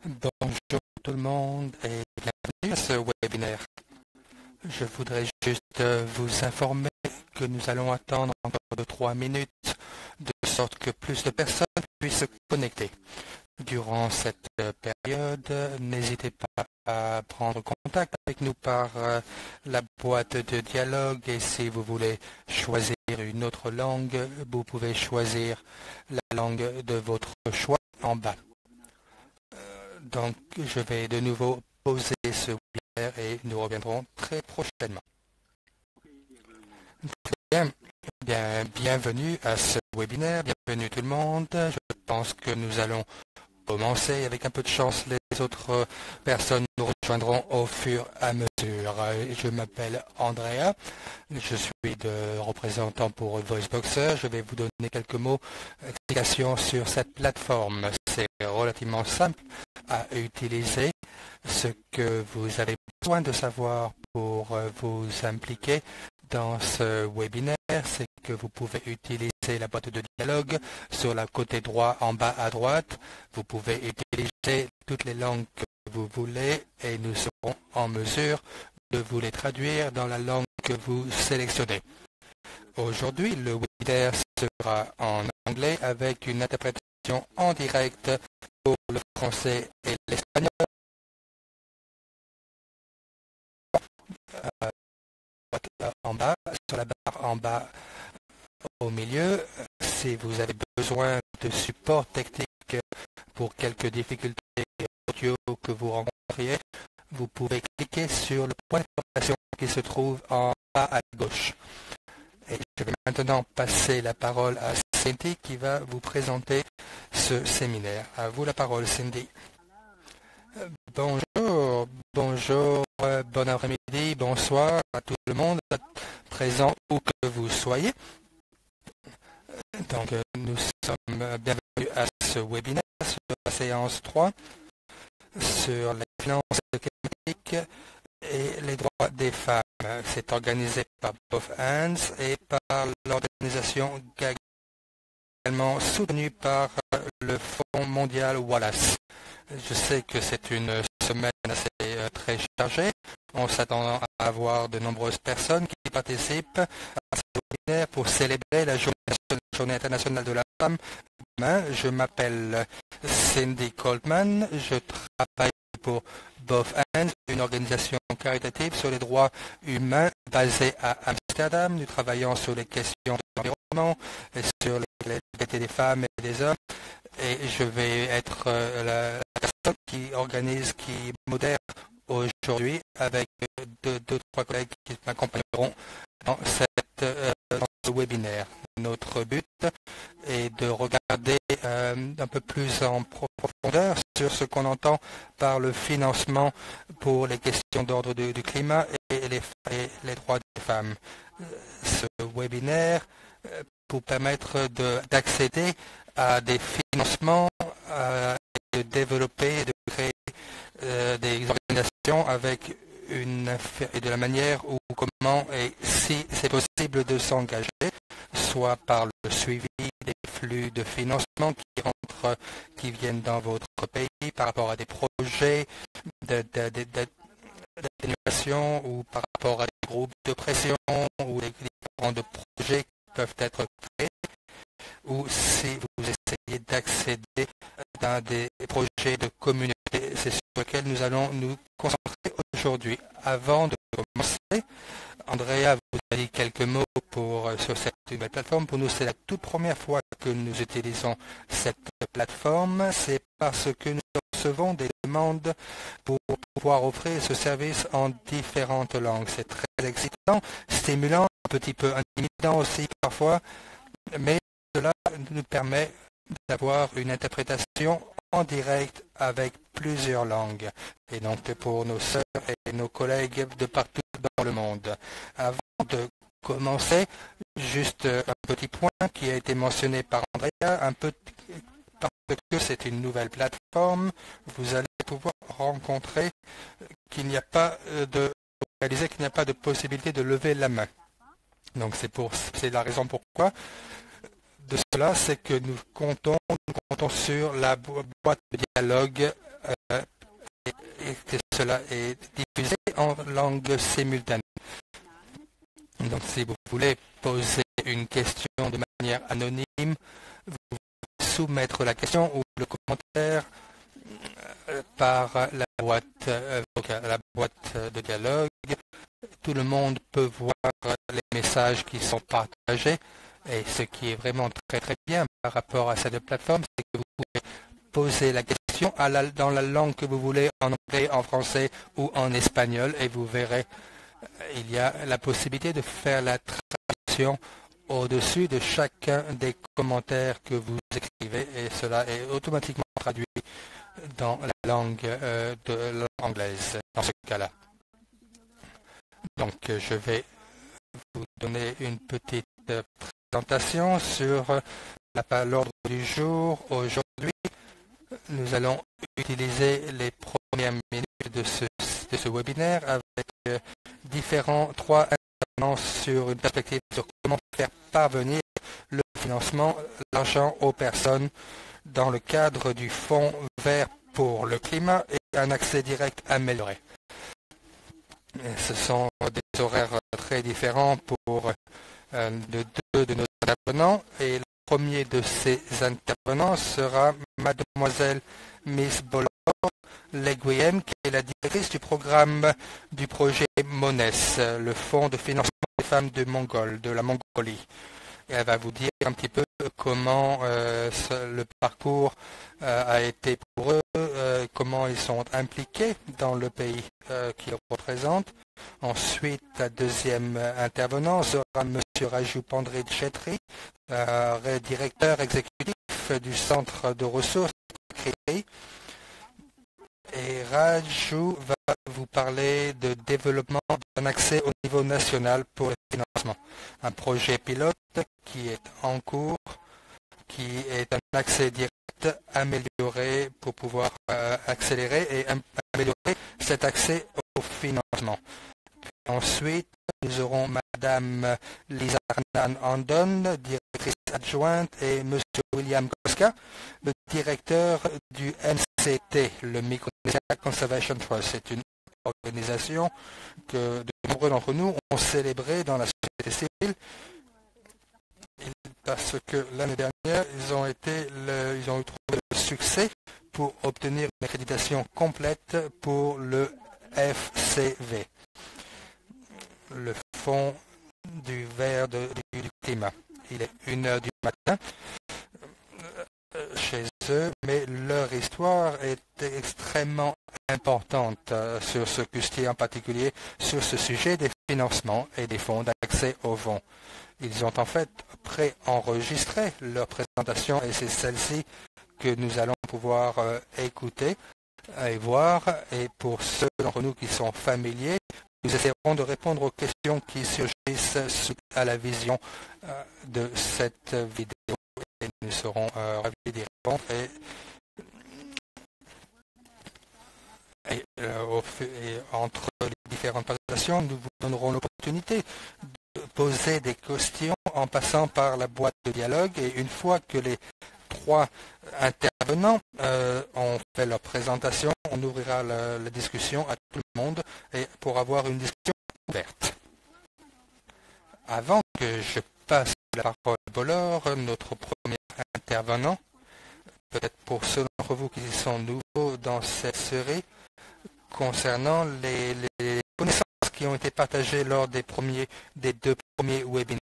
Bonjour tout le monde et bienvenue à ce webinaire. Je voudrais juste vous informer que nous allons attendre encore de 3 minutes de sorte que plus de personnes puissent se connecter. Durant cette période, n'hésitez pas à prendre contact avec nous par la boîte de dialogue et si vous voulez choisir une autre langue, vous pouvez choisir la langue de votre choix en bas. Donc, je vais de nouveau poser ce webinaire et nous reviendrons très prochainement. Très bien, bienvenue à ce webinaire, bienvenue tout le monde. Je pense que nous allons commencer. Avec un peu de chance, les autres personnes nous rejoindront au fur et à mesure. Je m'appelle Andrea, je suis de représentant pour VoiceBoxer. Je vais vous donner quelques mots d'explication sur cette plateforme. C'est relativement simple à utiliser. Ce que vous avez besoin de savoir pour vous impliquer dans ce webinaire, c'est que vous pouvez utiliser la boîte de dialogue sur le côté droit en bas à droite. Vous pouvez utiliser toutes les langues que vous voulez et nous serons en mesure de vous les traduire dans la langue que vous sélectionnez. Aujourd'hui, le webinaire sera en anglais avec une interprétation en direct pour le français et l'espagnol. En bas, sur la barre en bas au milieu, si vous avez besoin de support technique pour quelques difficultés audio que vous rencontriez, vous pouvez cliquer sur le point d'information qui se trouve en bas à gauche. Et je vais maintenant passer la parole à Cindy qui va vous présenter ce séminaire. À vous la parole, Cindy. Bonjour, bon après-midi, bonsoir à tout le monde présent où que vous soyez. Donc, nous sommes bienvenus à ce webinaire sur la séance 3 sur les finances climatiques et les droits des femmes. C'est organisé par Both Hands et par l'organisation GAG, également soutenue par le Fonds mondial Wallace. Je sais que c'est une semaine assez très chargée. On s'attend à avoir de nombreuses personnes qui participent à ce webinaire pour célébrer la Journée internationale de la femme. Je m'appelle Cindy Coltman. Je travaille pour Both Hands, une organisation caritative sur les droits humains basée à Amsterdam. Nous travaillons sur les questions de l'environnement et sur l'égalité des femmes et des hommes. Et je vais être la personne qui organise, qui modère aujourd'hui avec deux, trois collègues qui m'accompagneront dans ce webinaire. Notre but est de regarder un peu plus en profondeur sur ce qu'on entend par le financement pour les questions d'ordre du climat et les droits des femmes. Ce webinaire pour permettre d'accéder à des financements et de développer, de créer des organisations avec et de la manière où, comment et si c'est possible de s'engager, soit par le suivi des flux de financement qui viennent dans votre pays par rapport à des projets d'atténuation ou par rapport à des groupes de pression ou des différents projets qui peuvent être créés, ou si vous essayez d'accéder dans des projets de communauté. C'est sur lequel nous allons nous concentrer aujourd'hui. Avant de commencer, Andrea vous a dit quelques mots sur cette nouvelle plateforme. Pour nous, c'est la toute première fois que nous utilisons cette plateforme. C'est parce que nous recevons des demandes pour pouvoir offrir ce service en différentes langues. C'est très excitant, stimulant, un petit peu intimidant aussi parfois, mais cela nous permet d'avoir une interprétation en direct avec plusieurs langues, et donc pour nos sœurs et nos collègues de partout dans le monde. Avant de commencer, juste un petit point qui a été mentionné par Andrea, parce que c'est une nouvelle plateforme, vous allez pouvoir rencontrer qu'il n'y a pas réaliser qu'il n'y a pas de possibilité de lever la main. Donc c'est la raison pourquoi de cela, c'est que nous comptons sur la boîte de dialogue et que cela est diffusé en langue simultanée. Donc si vous voulez poser une question de manière anonyme, vous pouvez soumettre la question ou le commentaire par la boîte de dialogue. Tout le monde peut voir les messages qui sont partagés. Et ce qui est vraiment très très bien par rapport à cette plateforme, c'est que vous pouvez poser la question dans la langue que vous voulez, en anglais, en français ou en espagnol, et vous verrez, il y a la possibilité de faire la traduction au-dessus de chacun des commentaires que vous écrivez, et cela est automatiquement traduit dans la langue anglaise, dans ce cas-là. Donc je vais vous donner une petite présentation sur l'ordre du jour. Aujourd'hui, nous allons utiliser les premières minutes de ce webinaire avec trois intervenants sur une perspective sur comment faire parvenir le financement, l'argent aux personnes dans le cadre du Fonds vert pour le climat et un accès direct amélioré. Et ce sont des horaires très différents pour deux de nos intervenants, et le premier de ces intervenants sera mademoiselle Miss Bolor Leguyen, qui est la directrice du programme du projet MONES, le fonds de financement des femmes de la Mongolie. Et elle va vous dire un petit peu comment le parcours a été pour eux, comment ils sont impliqués dans le pays qu'ils représentent. Ensuite, la deuxième intervenant sera M. Raju Pandrit Chetri, directeur exécutif du Centre de ressources créées. Et Raju va vous parler de développement d'un accès au niveau national pour le financement. Un projet pilote qui est en cours, qui est un accès direct amélioré pour pouvoir accélérer et améliorer cet accès au financement. Ensuite, nous aurons Madame Lisa Andon, directrice adjointe, et Monsieur William Koska, le directeur du MCT, le Micronesia Conservation Trust. C'est une organisation que de nombreux d'entre nous ont célébré dans la société civile, parce que l'année dernière, ils ont eu trouvé le succès pour obtenir une accréditation complète pour le FCV, le Fonds du vert du climat. Il est 1h du matin chez eux, mais leur histoire est extrêmement importante sur ce QST, en particulier sur ce sujet des financements et des fonds d'accès aux fonds. Ils ont en fait préenregistré leur présentation, et c'est celle-ci que nous allons pouvoir écouter et voir. Et pour ceux d'entre nous qui sont familiers, nous essaierons de répondre aux questions qui surgissent suite à la vision de cette vidéo, et nous serons ravis d'y répondre. Et entre les différentes présentations, nous vous donnerons l'opportunité de poser des questions en passant par la boîte de dialogue, et une fois que les trois intervenants ont fait leur présentation, on ouvrira la discussion à tout le monde et pour avoir une discussion ouverte. Avant que je passe la parole à Bolor, notre premier intervenant, peut-être pour ceux d'entre vous qui sont nouveaux dans cette série, concernant les connaissances qui ont été partagées lors des deux premiers webinaires.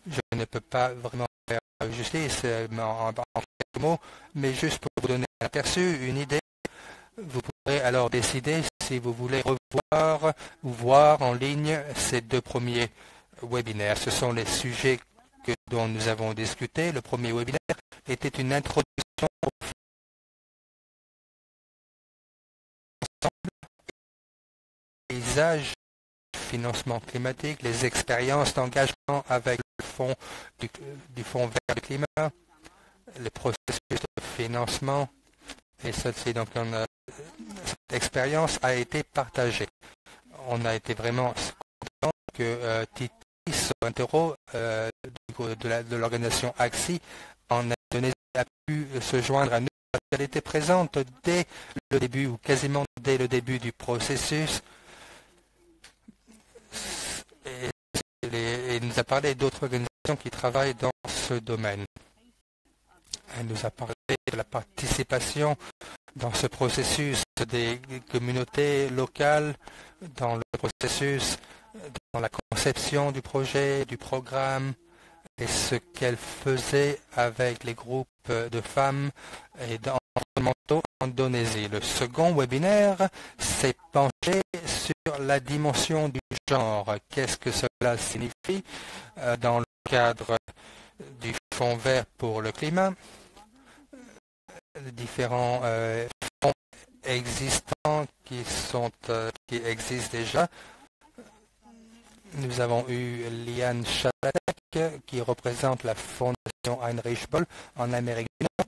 Je ne peux pas vraiment faire justice en quelques mots, mais juste pour vous donner un aperçu, une idée. Vous pourrez alors décider si vous voulez revoir ou voir en ligne ces deux premiers webinaires. Ce sont les sujets dont nous avons discuté. Le premier webinaire était une introduction au paysage, financement climatique, les expériences d'engagement avec le fonds du Fonds vert du climat, le processus de financement, et ceci, donc cette expérience a été partagée. On a été vraiment content que Titi Soantero de l'organisation AXI en Indonésie a pu se joindre à nous qu'elle était présente dès le début ou quasiment dès le début du processus. Et il nous a parlé d'autres organisations qui travaillent dans ce domaine. Elle nous a parlé de la participation dans ce processus des communautés locales, dans le processus, dans la conception du projet, du programme, et ce qu'elle faisait avec les groupes de femmes et d'environnementaux en Indonésie. Le second webinaire s'est penché sur la dimension du genre. Qu'est-ce que cela signifie dans le cadre du Fonds vert pour le climat? Différents fonds existants qui existent déjà. Nous avons eu Liane Chalatek qui représente la Fondation Heinrich Böll en Amérique du Nord,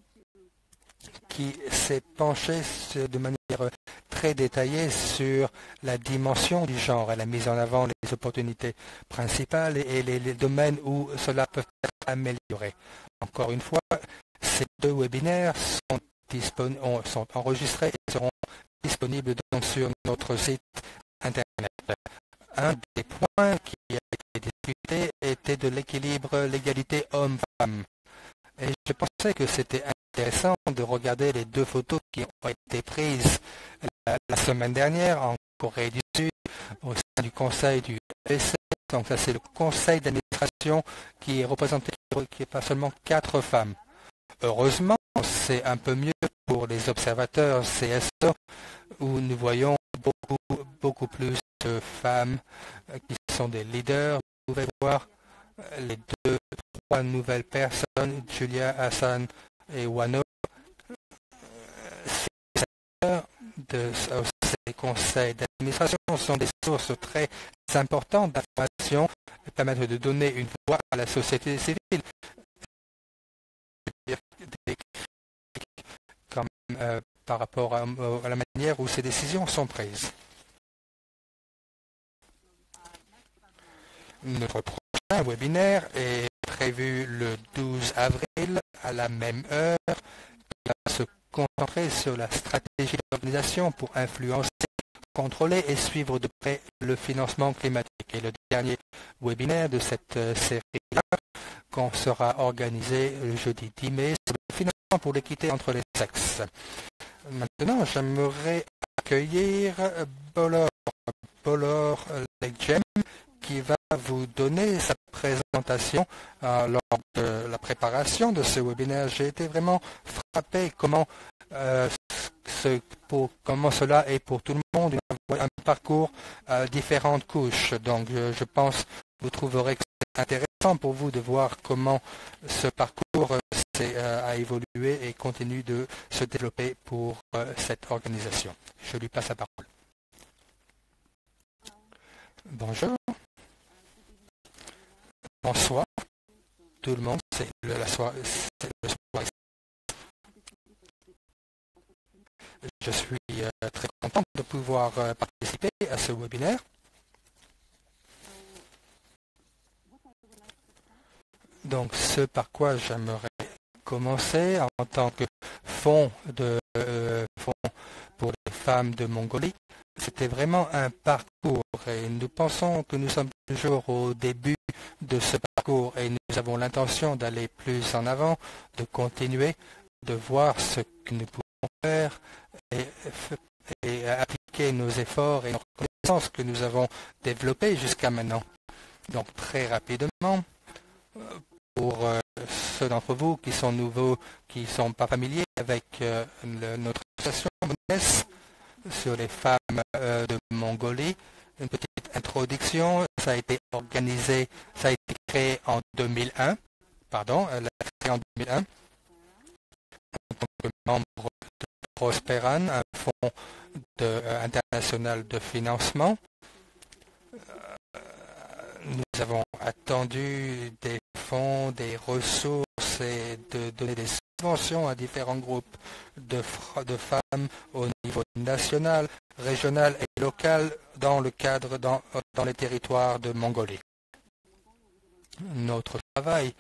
qui s'est penchée de manière très détaillée sur la dimension du genre. Elle a mis en avant les opportunités principales et les domaines où cela peut être amélioré. Encore une fois, ces deux webinaires sont enregistrés et seront disponibles donc sur notre site Internet. Un des points qui a été discuté était de l'équilibre, l'égalité homme-femme. Et je pensais que c'était intéressant de regarder les deux photos qui ont été prises la semaine dernière en Corée du Sud au sein du conseil du EC. Donc ça c'est le conseil d'administration qui est représenté, qui est pas seulement 4 femmes. Heureusement, c'est un peu mieux pour les observateurs CSO où nous voyons beaucoup plus de femmes qui sont des leaders. Vous pouvez voir les 3 nouvelles personnes, Julia, Hassan et Wano. Ces conseils d'administration sont des sources très importantes d'informations et permettent de donner une voix à la société civile. Par rapport à la manière où ces décisions sont prises. Notre prochain webinaire est prévu le 12 avril à la même heure. Il va se concentrer sur la stratégie d'organisation pour influencer, contrôler et suivre de près le financement climatique. Et le dernier webinaire de cette série-là, qu'on sera organisé le jeudi 10 mai, sur le financement pour l'équité entre les sexes. Maintenant, j'aimerais accueillir Bolor Legem qui va vous donner sa présentation lors de la préparation de ce webinaire. J'ai été vraiment frappé comment cela est pour tout le monde, un parcours à différentes couches. Donc je pense que vous trouverez que c'est intéressant pour vous de voir comment ce parcours a évolué et continue de se développer pour cette organisation. Je lui passe la parole. Bonjour. Bonsoir tout le monde. C'est le soir. Je suis très content de pouvoir participer à ce webinaire. Donc, ce par quoi j'aimerais commencer en tant que fonds pour les femmes de Mongolie, c'était vraiment un parcours et nous pensons que nous sommes toujours au début de ce parcours et nous avons l'intention d'aller plus en avant, de continuer, de voir ce que nous pouvons faire et appliquer nos efforts et nos connaissances que nous avons développées jusqu'à maintenant. Donc très rapidement, pour ceux d'entre vous qui sont nouveaux, qui ne sont pas familiers avec notre association MONES sur les femmes de Mongolie, une petite introduction. Ça a été organisé, ça a été créé en 2001, elle a été créée en 2001 en tant que membre de Prosperan, un fonds international de financement. Nous avons attendu des fonds, des ressources et de donner des subventions à différents groupes de femmes au niveau national, régional et local dans le cadre dans les territoires de Mongolie. Notre travail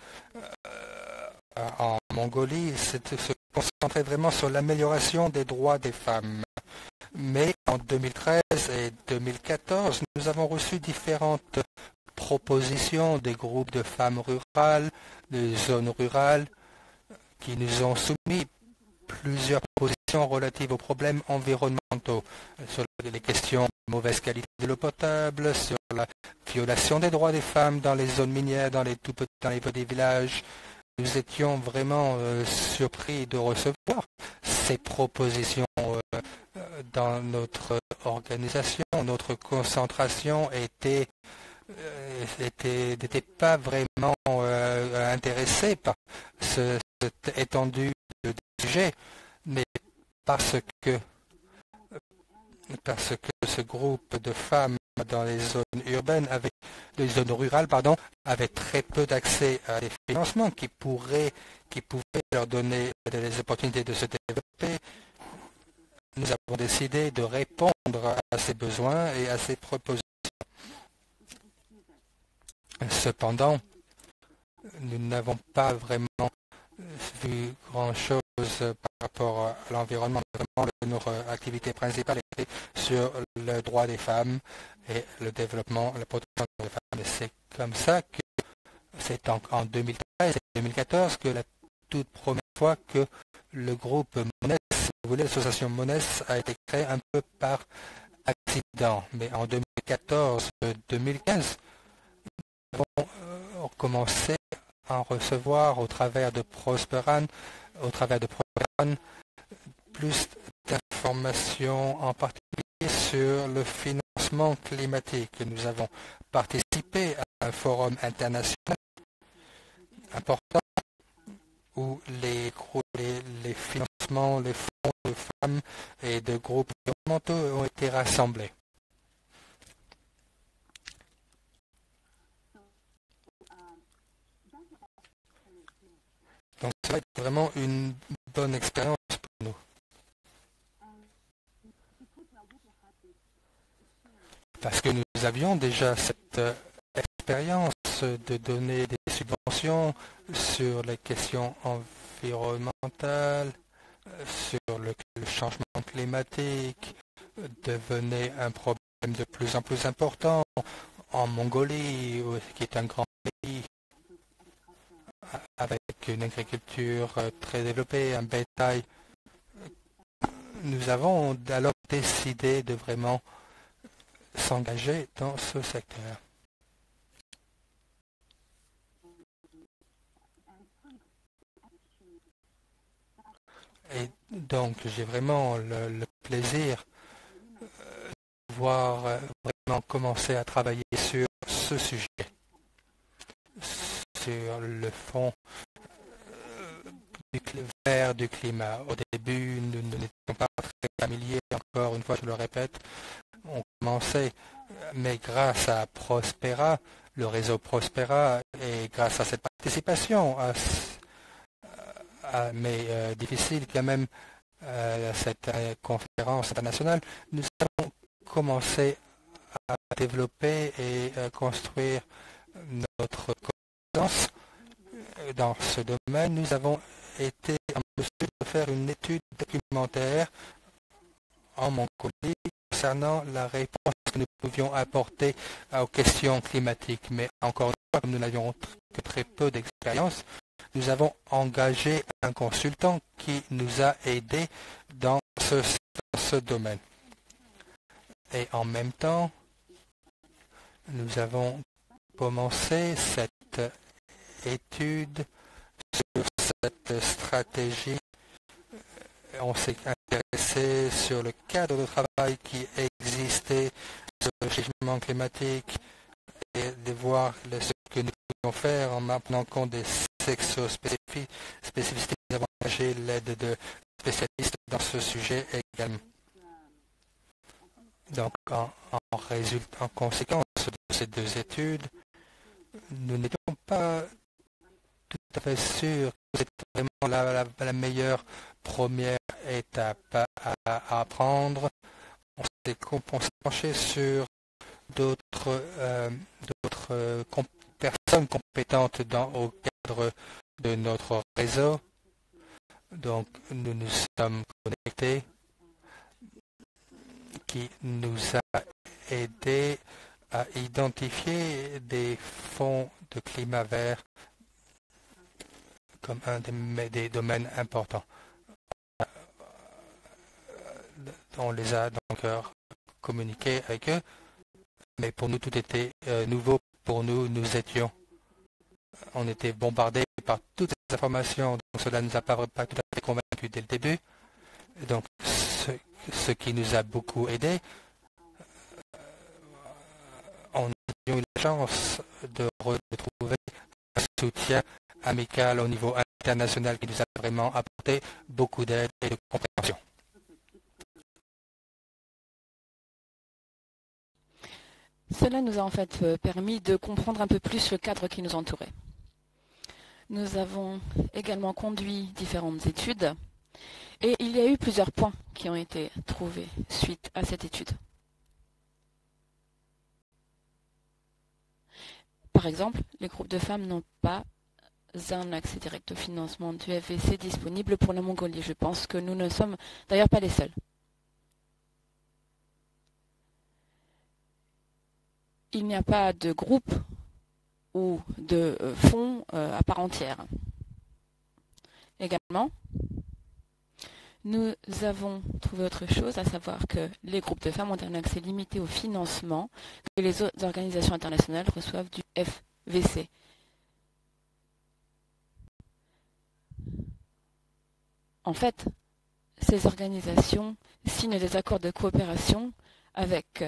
en Mongolie se concentrait vraiment sur l'amélioration des droits des femmes. Mais en 2013 et 2014, nous avons reçu différentes propositions des groupes de femmes rurales, des zones rurales, qui nous ont soumis plusieurs propositions relatives aux problèmes environnementaux, sur les questions de mauvaise qualité de l'eau potable, sur la violation des droits des femmes dans les zones minières, dans les petits villages. Nous étions vraiment surpris de recevoir ces propositions dans notre organisation. Notre concentration n'était pas vraiment intéressée par cette étendue de sujet, mais parce que ce groupe de femmes dans les zones urbaines, les zones rurales, avaient très peu d'accès à des financements qui pouvaient leur donner des opportunités de se développer. Nous avons décidé de répondre à ces besoins et à ces propositions. Cependant, nous n'avons pas vraiment vu grand-chose par rapport à l'environnement. Notre activité principale était sur le droit des femmes et le développement, la protection des femmes. Et c'est comme ça que c'est en 2013 et 2014 que la toute première fois que le groupe MONES, si vous voulez, l'association MONES a été créée un peu par accident. Mais en 2014-2015, nous avons commencé à en recevoir au travers de Prosperan, plus d'informations en particulier sur le financement climatique. Nous avons participé à un forum international important où les financements, les fonds de femmes et de groupes environnementaux ont été rassemblés. Donc ça va être vraiment une bonne expérience pour nous. Parce que nous avions déjà cette expérience de donner des subventions sur les questions environnementales, sur le changement climatique, devenait un problème de plus en plus important en Mongolie, qui est un grand pays avec une agriculture très développée, un bétail. Nous avons alors décidé de vraiment s'engager dans ce secteur. Et donc, j'ai vraiment le plaisir de pouvoir vraiment commencer à travailler sur ce sujet, sur le fond vert du climat. Au début, nous n'étions pas très familiers, encore une fois, je le répète. On commençait, mais grâce à Prospera, le réseau Prospera, et grâce à cette participation, mais difficile quand même, à cette conférence internationale, nous avons commencé à développer et à construire notre connaissance dans ce domaine. Nous avons été en mesure de faire une étude documentaire en Mongolie concernant la réponse que nous pouvions apporter aux questions climatiques. Mais encore une fois, comme nous n'avions que très peu d'expérience, nous avons engagé un consultant qui nous a aidés dans ce domaine. Et en même temps, nous avons commencé cette étude sur cette stratégie. On s'est intéressé sur le cadre de travail qui existait sur le changement climatique et de voir ce que nous pouvions faire en prenant compte des sexo-spécificités. Nous avons engagé l'aide de spécialistes dans ce sujet également. Donc, en conséquence de ces deux études, nous n'étions pas tout à fait sûrs que c'était vraiment la meilleure première étape à prendre. On s'est penché sur d'autres personnes compétentes au cadre de notre réseau. Donc, nous nous sommes connectés, qui nous a aidé à identifier des fonds de climat vert comme un des domaines importants. On les a donc communiqués avec eux, mais pour nous, tout était nouveau. Pour nous, on était bombardés par toutes ces informations, donc cela ne nous a pas tout à fait convaincus dès le début. Donc, ce qui nous a beaucoup aidé, on a eu la chance de retrouver un soutien amical au niveau international qui nous a vraiment apporté beaucoup d'aide et de compréhension. Cela nous a en fait permis de comprendre un peu plus le cadre qui nous entourait. Nous avons également conduit différentes études et il y a eu plusieurs points qui ont été trouvés suite à cette étude. Par exemple, les groupes de femmes n'ont pas un accès direct au financement du FVC disponible pour la Mongolie. Je pense que nous ne sommes d'ailleurs pas les seuls. Il n'y a pas de groupe ou de fonds à part entière. Également, nous avons trouvé autre chose, à savoir que les groupes de femmes ont un accès limité au financement que les autres organisations internationales reçoivent du FVC. En fait, ces organisations signent des accords de coopération avec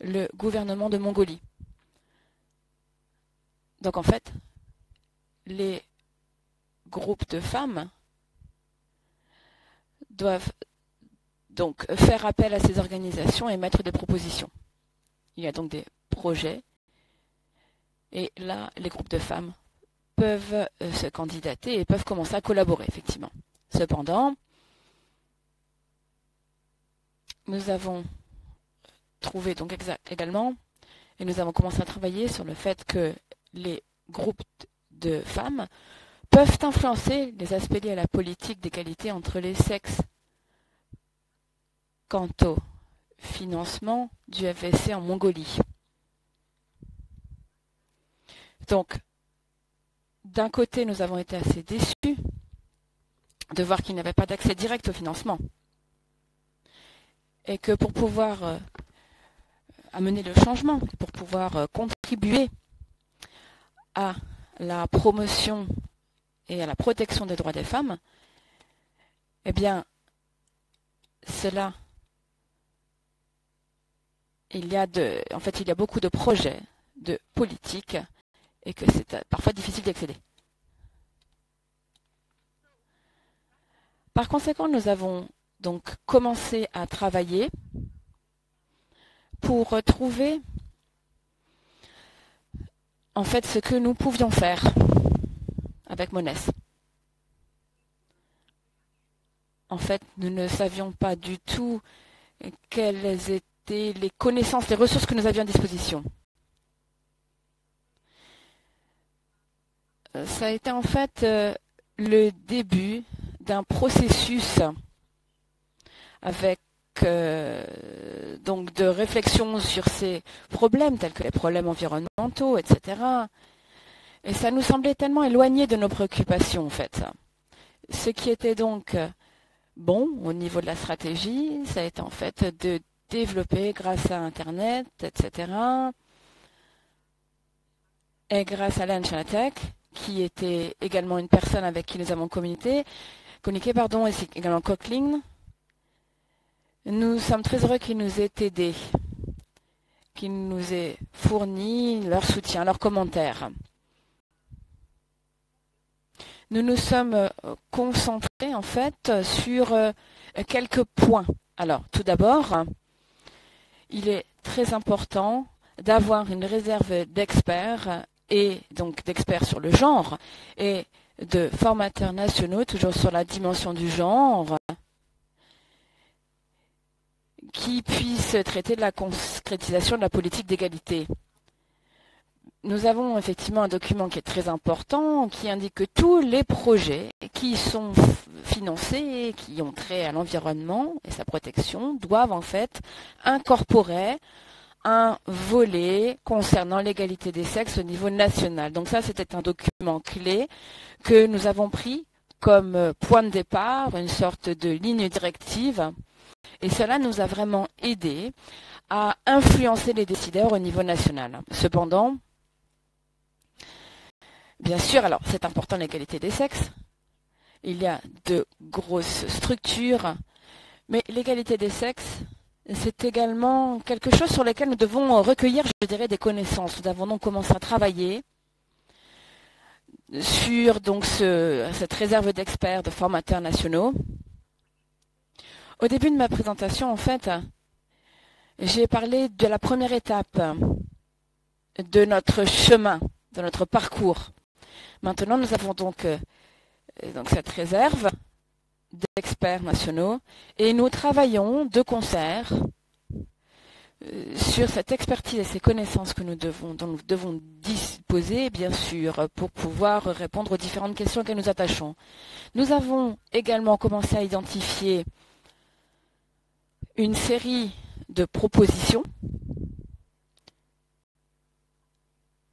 le gouvernement de Mongolie. Donc en fait, les groupes de femmes doivent donc faire appel à ces organisations et mettre des propositions. Il y a donc des projets et là, les groupes de femmes peuvent se candidater et peuvent commencer à collaborer, effectivement. Cependant, nous avons trouvé donc également, et nous avons commencé à travailler sur le fait que les groupes de femmes peuvent influencer les aspects liés à la politique d'égalité entre les sexes quant au financement du FVC en Mongolie. Donc, d'un côté, nous avons été assez déçus de voir qu'il n'y avait pas d'accès direct au financement et que pour pouvoir amener le changement, pour pouvoir contribuer à la promotion et à la protection des droits des femmes, eh bien, cela, il y a beaucoup de projets, de politiques, et que c'est parfois difficile d'y accéder. Par conséquent, nous avons donc commencé à travailler pour trouver en fait ce que nous pouvions faire avec Monès. En fait, nous ne savions pas du tout quelles étaient les connaissances, les ressources que nous avions à disposition. Ça a été en fait le début d'un processus avec donc de réflexion sur ces problèmes tels que les problèmes environnementaux, etc. Et ça nous semblait tellement éloigné de nos préoccupations en fait. Ce qui était donc bon au niveau de la stratégie, ça a été en fait de développer grâce à Internet, etc. Et grâce à Lan Chanatek, qui était également une personne avec qui nous avons communiqué, et c'est également Cochline. Nous sommes très heureux qu'ils nous aient aidés, qu'ils nous aient fourni leur soutien, leurs commentaires. Nous nous sommes concentrés en fait sur quelques points. Alors, tout d'abord, il est très important d'avoir une réserve d'experts et donc d'experts sur le genre et de formateurs nationaux, toujours sur la dimension du genre, qui puissent traiter de la concrétisation de la politique d'égalité. nous avons effectivement un document qui est très important, qui indique que tous les projets qui sont financés, qui ont trait à l'environnement et sa protection, doivent en fait incorporer un volet concernant l'égalité des sexes au niveau national. Donc ça, c'était un document clé que nous avons pris comme point de départ, une sorte de ligne directive. Et cela nous a vraiment aidé à influencer les décideurs au niveau national. Cependant, bien sûr, alors c'est important l'égalité des sexes. Il y a de grosses structures, mais l'égalité des sexes, c'est également quelque chose sur lequel nous devons recueillir, je dirais, des connaissances. Nous avons donc commencé à travailler sur donc cette réserve d'experts, de formateurs nationaux. Au début de ma présentation, en fait, j'ai parlé de la première étape de notre chemin, de notre parcours. Maintenant, nous avons donc cette réserve d'experts nationaux et nous travaillons de concert sur cette expertise et ces connaissances que dont nous devons disposer, bien sûr, pour pouvoir répondre aux différentes questions que nous attachons. Nous avons également commencé à identifier une série de propositions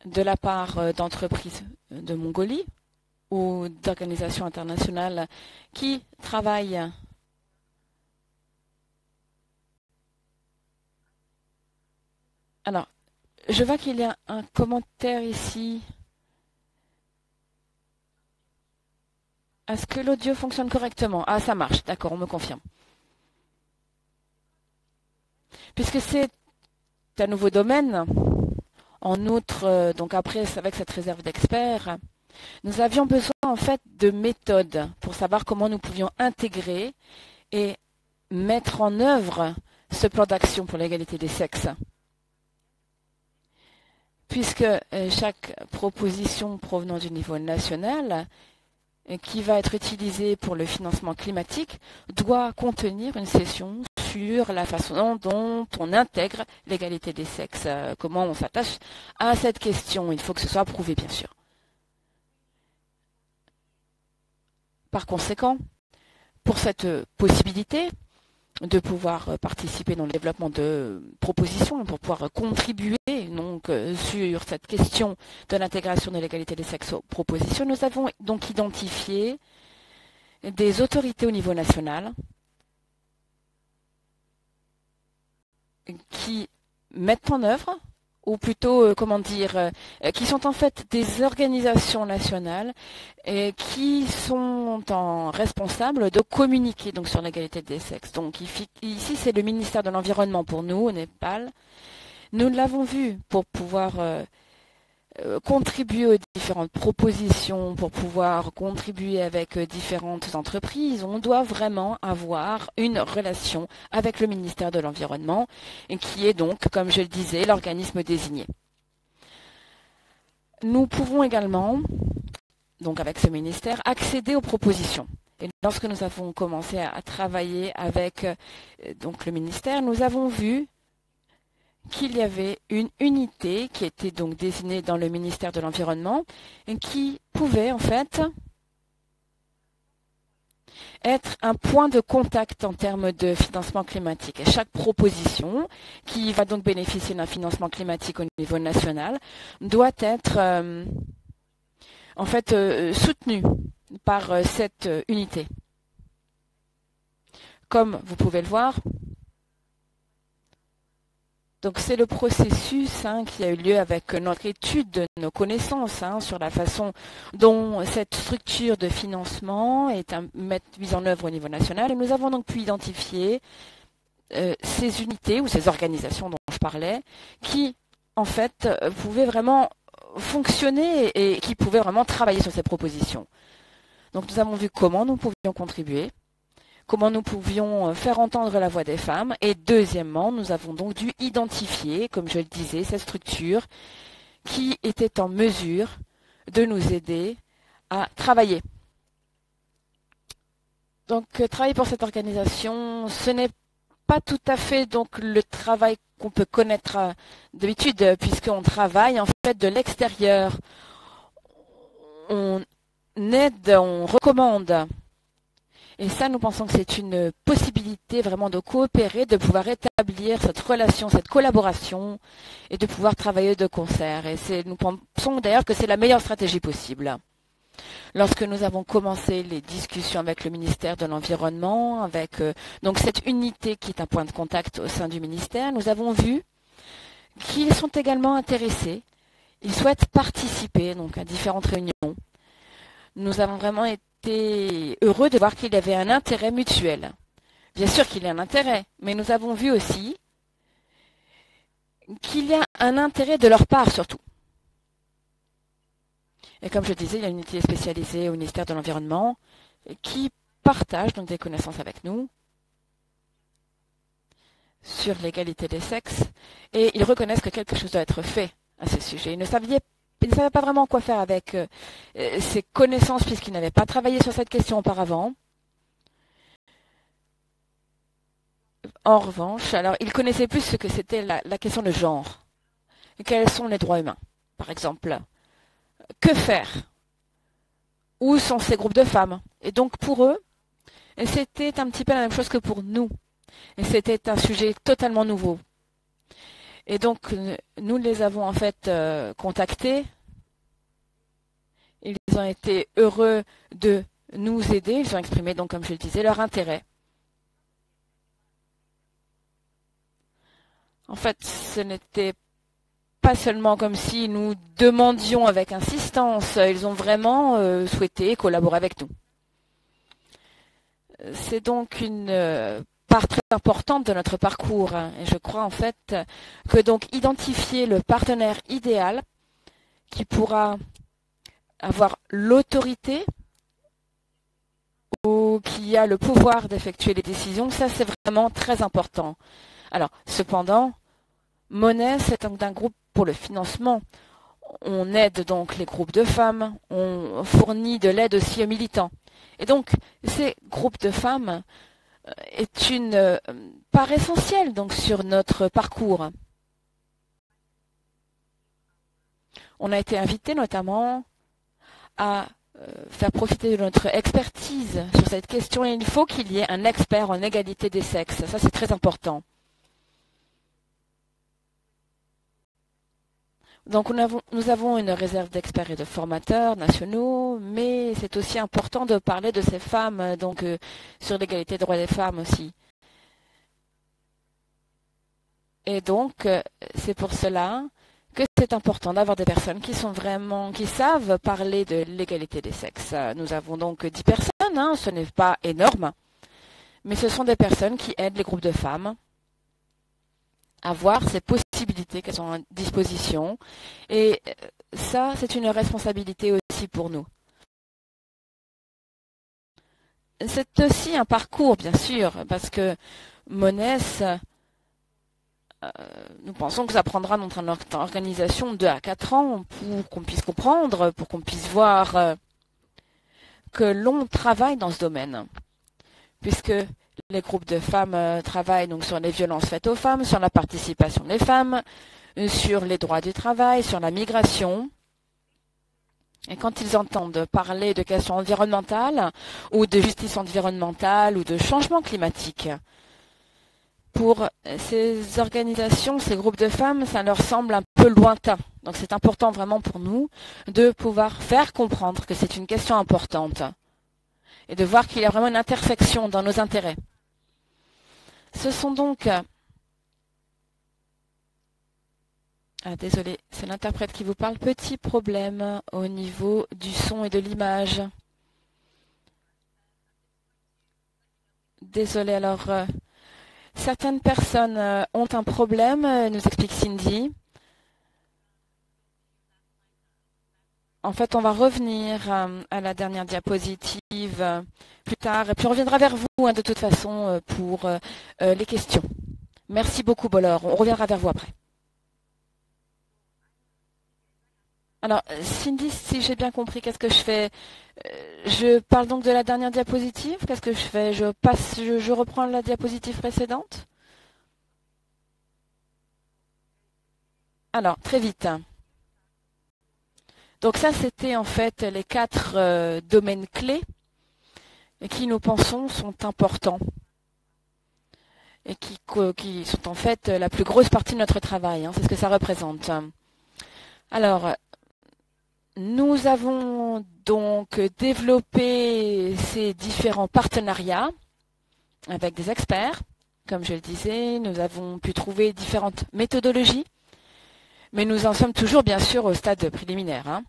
de la part d'entreprises de Mongolie ou d'organisations internationales qui travaillent Alors, je vois qu'il y a un commentaire ici. Est-ce que l'audio fonctionne correctement? Ah, ça marche, d'accord, on me confirme. Puisque c'est un nouveau domaine, en outre, donc après, avec cette réserve d'experts, nous avions besoin en fait de méthodes pour savoir comment nous pouvions intégrer et mettre en œuvre ce plan d'action pour l'égalité des sexes. Puisque chaque proposition provenant du niveau national qui va être utilisée pour le financement climatique doit contenir une session sur la façon dont on intègre l'égalité des sexes, comment on s'attache à cette question. Il faut que ce soit approuvé, bien sûr. Par conséquent, pour cette possibilité de pouvoir participer dans le développement de propositions, pour pouvoir contribuer donc sur cette question de l'intégration de l'égalité des sexes aux propositions, nous avons donc identifié des autorités au niveau national qui mettent en œuvre, ou plutôt, qui sont en fait des organisations nationales et qui sont responsables de communiquer donc sur l'égalité des sexes. Donc ici, c'est le ministère de l'Environnement pour nous, au Népal. Nous l'avons vu pour pouvoir contribuer aux différentes propositions, pour pouvoir contribuer avec différentes entreprises. On doit vraiment avoir une relation avec le ministère de l'Environnement, qui est donc, comme je le disais, l'organisme désigné. Nous pouvons également, donc avec ce ministère, accéder aux propositions. Et lorsque nous avons commencé à travailler avec donc le ministère, nous avons vu qu'il y avait une unité qui était donc désignée dans le ministère de l'Environnement et qui pouvait en fait être un point de contact en termes de financement climatique. Et chaque proposition qui va donc bénéficier d'un financement climatique au niveau national doit être en fait soutenue par cette unité. Comme vous pouvez le voir, donc c'est le processus qui a eu lieu avec notre étude de nos connaissances sur la façon dont cette structure de financement est mise en œuvre au niveau national. Et nous avons donc pu identifier ces unités ou ces organisations dont je parlais qui en fait pouvaient vraiment fonctionner et qui pouvaient vraiment travailler sur ces propositions. Donc nous avons vu comment nous pouvions contribuer, comment nous pouvions faire entendre la voix des femmes. Et deuxièmement, nous avons donc dû identifier, comme je le disais, cette structure qui était en mesure de nous aider à travailler. Donc, travailler pour cette organisation, ce n'est pas tout à fait donc le travail qu'on peut connaître d'habitude, puisqu'on travaille en fait de l'extérieur. On aide, on recommande. Et ça, nous pensons que c'est une possibilité vraiment de coopérer, de pouvoir établir cette relation, cette collaboration et de pouvoir travailler de concert. Et nous pensons d'ailleurs que c'est la meilleure stratégie possible. Lorsque nous avons commencé les discussions avec le ministère de l'Environnement, avec donc cette unité qui est un point de contact au sein du ministère, nous avons vu qu'ils sont également intéressés. Ils souhaitent participer donc à différentes réunions. Nous avons vraiment été heureux de voir qu'il y avait un intérêt mutuel. Bien sûr qu'il y a un intérêt, mais nous avons vu aussi qu'il y a un intérêt de leur part surtout. Et comme je disais, il y a une unité spécialisée au ministère de l'Environnement qui partage donc des connaissances avec nous sur l'égalité des sexes et ils reconnaissent que quelque chose doit être fait à ce sujet. Ils ne savaient pas vraiment quoi faire avec ces connaissances puisqu'ils n'avaient pas travaillé sur cette question auparavant. En revanche, alors ils connaissaient plus ce que c'était la question de genre. Quels sont les droits humains, par exemple? Que faire? Où sont ces groupes de femmes? Et donc pour eux, c'était un petit peu la même chose que pour nous. Et c'était un sujet totalement nouveau. Et donc nous les avons en fait contactés. Ils ont été heureux de nous aider. Ils ont exprimé donc, comme je le disais, leur intérêt. En fait, ce n'était pas seulement comme si nous demandions avec insistance, ils ont vraiment souhaité collaborer avec nous. C'est donc une part très importante de notre parcours. Et je crois en fait que donc identifier le partenaire idéal qui pourra avoir l'autorité ou qui a le pouvoir d'effectuer les décisions, ça c'est vraiment très important. Alors, cependant, Monnet, c'est donc un groupe pour le financement. On aide donc les groupes de femmes, on fournit de l'aide aussi aux militants. Et donc, ces groupes de femmes est une part essentielle donc, sur notre parcours. On a été invité notamment à faire profiter de notre expertise sur cette question et il faut qu'il y ait un expert en égalité des sexes. Ça, c'est très important. Donc nous avons une réserve d'experts et de formateurs nationaux, mais c'est aussi important de parler de ces femmes, donc sur l'égalité des droits des femmes aussi. Et donc c'est pour cela que c'est important d'avoir des personnes qui savent parler de l'égalité des sexes. Nous avons donc 10 personnes, ce n'est pas énorme, mais ce sont des personnes qui aident les groupes de femmes à voir ces possibilités qu'elles ont à disposition. Et ça, c'est une responsabilité aussi pour nous. C'est aussi un parcours, bien sûr, parce que Monès, nous pensons que ça prendra notre organisation 2 à 4 ans pour qu'on puisse comprendre, pour qu'on puisse voir que l'on travaille dans ce domaine. Puisque les groupes de femmes travaillent donc sur les violences faites aux femmes, sur la participation des femmes, sur les droits du travail, sur la migration. Et quand ils entendent parler de questions environnementales ou de justice environnementale ou de changement climatique, pour ces organisations, ces groupes de femmes, ça leur semble un peu lointain. Donc c'est important vraiment pour nous de pouvoir faire comprendre que c'est une question importante et de voir qu'il y a vraiment une intersection dans nos intérêts. Ce sont donc... désolé, c'est l'interprète qui vous parle. Petit problème au niveau du son et de l'image. Désolé, alors... certaines personnes ont un problème, nous explique Cindy. En fait, on va revenir à la dernière diapositive plus tard. Et puis on reviendra vers vous de toute façon pour les questions. Merci beaucoup, Bolor. On reviendra vers vous après. Alors, Cindy, si j'ai bien compris, qu'est-ce que je fais? Je parle donc de la dernière diapositive. Qu'est-ce que je fais? Je reprends la diapositive précédente? Alors, très vite. Donc ça, c'était en fait les 4 domaines clés qui, nous pensons, sont importants et qui sont en fait la plus grosse partie de notre travail. Hein, c'est ce que ça représente. Alors, nous avons donc développé ces différents partenariats avec des experts. Comme je le disais, nous avons pu trouver différentes méthodologies, mais nous en sommes toujours bien sûr au stade préliminaire. Hein.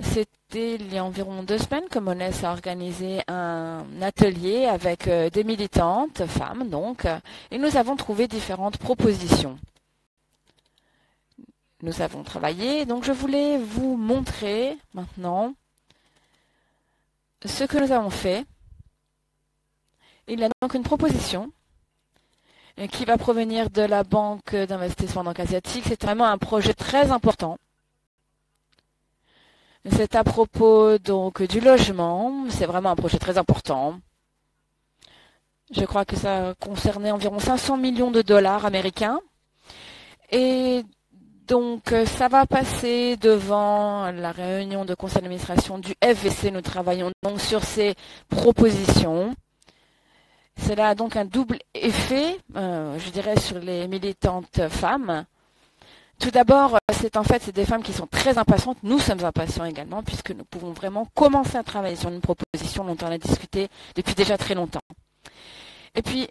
C'était il y a environ 2 semaines que Monès a organisé un atelier avec des militantes, femmes donc, et nous avons trouvé différentes propositions. Nous avons travaillé, donc je voulais vous montrer maintenant ce que nous avons fait. Il y a donc une proposition qui va provenir de la Banque d'investissement asiatique. C'est vraiment un projet très important. C'est à propos donc du logement. C'est vraiment un projet très important. Je crois que ça concernait environ 500 millions de dollars américains. Et donc ça va passer devant la réunion de conseil d'administration du FVC. Nous travaillons donc sur ces propositions. Cela a donc un double effet, je dirais, sur les militantes femmes. Tout d'abord, c'est des femmes qui sont très impatientes. Nous sommes impatients également, puisque nous pouvons vraiment commencer à travailler sur une proposition dont on a discuté depuis déjà très longtemps. Et puis,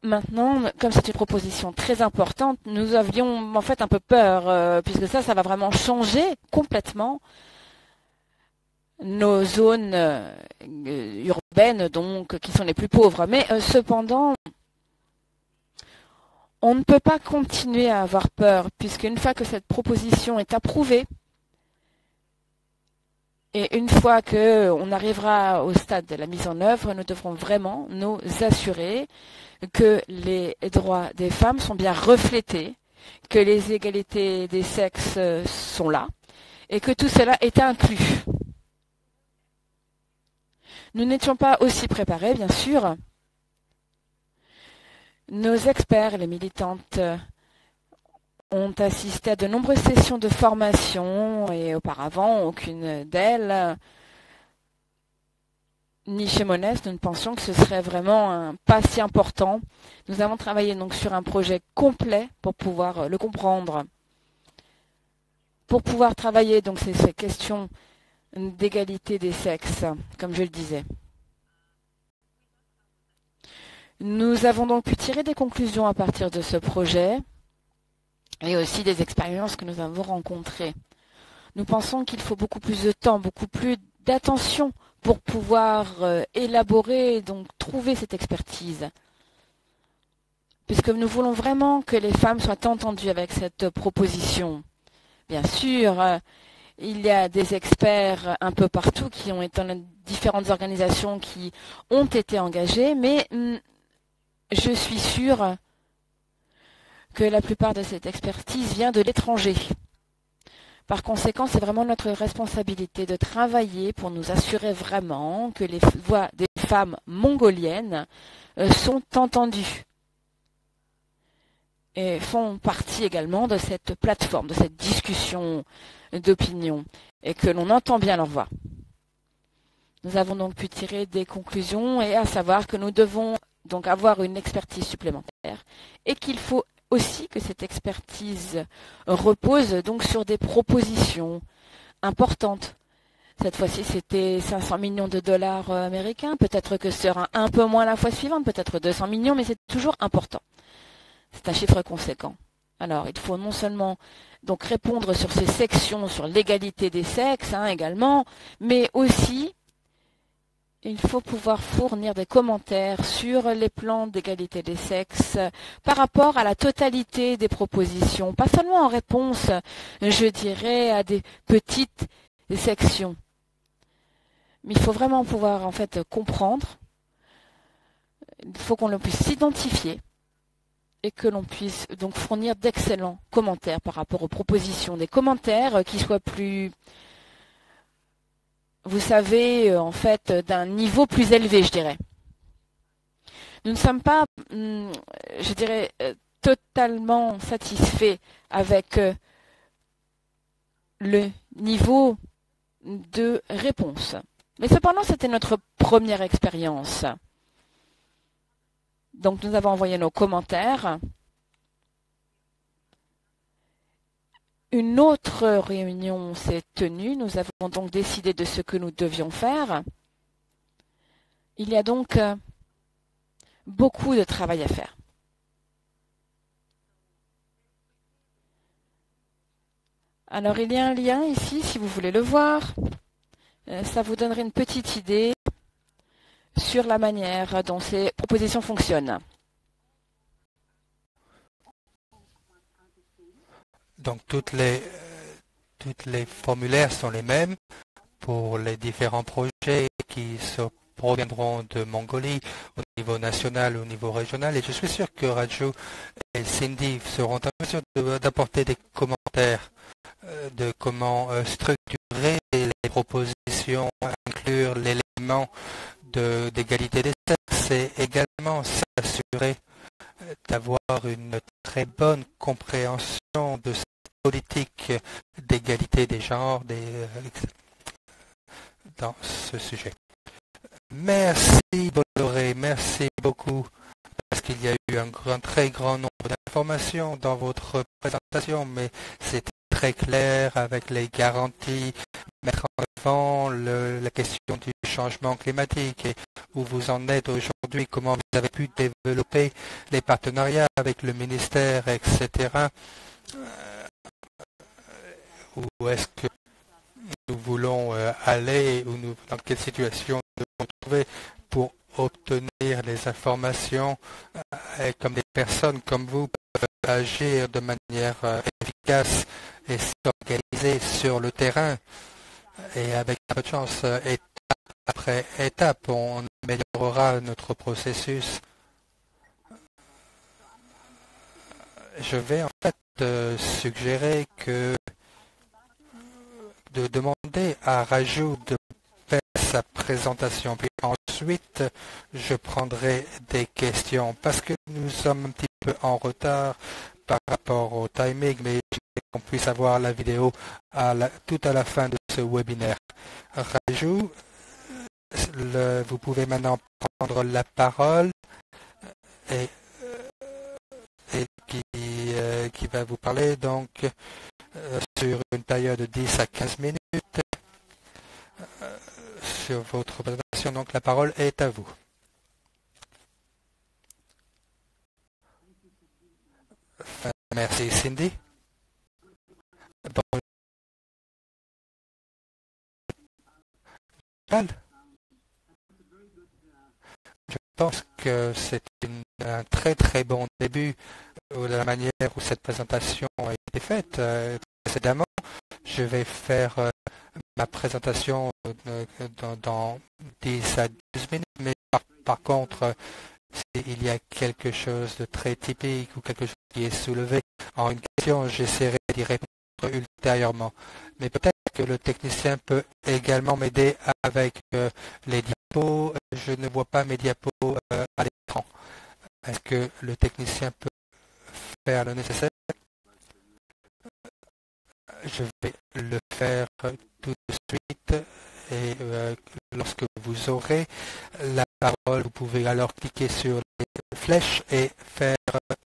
maintenant, comme c'est une proposition très importante, nous avions en fait un peu peur, puisque ça va vraiment changer complètement nos zones urbaines, donc, qui sont les plus pauvres. Mais cependant, on ne peut pas continuer à avoir peur, puisqu'une fois que cette proposition est approuvée, et une fois qu'on arrivera au stade de la mise en œuvre, nous devrons vraiment nous assurer que les droits des femmes sont bien reflétés, que les égalités des sexes sont là, et que tout cela est inclus. Nous n'étions pas aussi préparés, bien sûr. Nos experts, les militantes, ont assisté à de nombreuses sessions de formation et auparavant, aucune d'elles, ni chez Monès, nous ne pensions que ce serait vraiment un pas si important. Nous avons travaillé donc sur un projet complet pour pouvoir le comprendre. Pour pouvoir travailler donc ces questions d'égalité des sexes, comme je le disais. Nous avons donc pu tirer des conclusions à partir de ce projet et aussi des expériences que nous avons rencontrées. Nous pensons qu'il faut beaucoup plus de temps, beaucoup plus d'attention pour pouvoir élaborer et donc trouver cette expertise. Puisque nous voulons vraiment que les femmes soient entendues avec cette proposition. Bien sûr, il y a des experts un peu partout qui ont été dans différentes organisations qui ont été engagés, mais je suis sûre que la plupart de cette expertise vient de l'étranger. Par conséquent, c'est vraiment notre responsabilité de travailler pour nous assurer vraiment que les voix des femmes mongoliennes sont entendues et font partie également de cette plateforme, de cette discussion d'opinion, et que l'on entend bien leur voix. Nous avons donc pu tirer des conclusions, et à savoir que nous devons donc avoir une expertise supplémentaire, et qu'il faut aussi que cette expertise repose donc sur des propositions importantes. Cette fois-ci, c'était 500 millions de dollars américains, peut-être que ce sera un peu moins la fois suivante, peut-être 200 millions, mais c'est toujours important. C'est un chiffre conséquent. Alors, il faut non seulement donc répondre sur ces sections, sur l'égalité des sexes également, mais aussi il faut pouvoir fournir des commentaires sur les plans d'égalité des sexes par rapport à la totalité des propositions, pas seulement en réponse, je dirais, à des petites sections. Mais il faut vraiment pouvoir en fait comprendre, il faut qu'on le puisse s'identifier et que l'on puisse donc fournir d'excellents commentaires par rapport aux propositions, des commentaires qui soient plus, vous savez, en fait, d'un niveau plus élevé, je dirais. Nous ne sommes pas, je dirais, totalement satisfait avec le niveau de réponse. Mais cependant, c'était notre première expérience. Donc, nous avons envoyé nos commentaires. Une autre réunion s'est tenue. Nous avons donc décidé de ce que nous devions faire. Il y a donc beaucoup de travail à faire. Alors, il y a un lien ici, si vous voulez le voir. Ça vous donnerait une petite idée sur la manière dont ces propositions fonctionnent. Donc, toutes les formulaires sont les mêmes pour les différents projets qui proviendront de Mongolie au niveau national, au niveau régional. Et je suis sûr que Raju et Cindy seront en mesure d'apporter des commentaires de comment structurer les propositions, inclure l'élément d'égalité des sexes et également s'assurer d'avoir une très bonne compréhension de cette politique d'égalité des genres dans ce sujet. Merci Bolloré, merci beaucoup, parce qu'il y a eu un très grand nombre d'informations dans votre présentation, mais c'était très clair avec les garanties, mettre en avant la question du changement climatique et où vous en êtes aujourd'hui, comment vous avez pu développer les partenariats avec le ministère, etc. Où est-ce que nous voulons aller, dans quelle situation nous devons trouver pour obtenir les informations et comme des personnes comme vous peuvent agir de manière efficace et s'organiser sur le terrain. Et avec un peu de chance, étape après étape, on améliorera notre processus. Je vais en fait suggérer de demander à Raju de faire sa présentation. Puis ensuite, je prendrai des questions parce que nous sommes un petit peu en retard par rapport au timing, mais je voudrais qu'on puisse avoir la vidéo tout à la fin de ce webinaire. Raju, vous pouvez maintenant prendre la parole et qui va vous parler donc sur une période de 10 à 15 minutes sur votre présentation. Donc la parole est à vous. Merci Cindy. Bon. Je pense que c'est un très très bon début de la manière où cette présentation a été faite précédemment. Je vais faire ma présentation dans 10 à 12 minutes, mais par contre, s'il y a quelque chose de très typique ou quelque chose qui est soulevé en une question, j'essaierai d'y répondre ultérieurement. Mais peut-être que le technicien peut également m'aider avec les diapos. Je ne vois pas mes diapos à l'écran. Est-ce que le technicien peut faire le nécessaire? Je vais le faire tout de suite et lorsque vous aurez la parole, vous pouvez alors cliquer sur les flèches et faire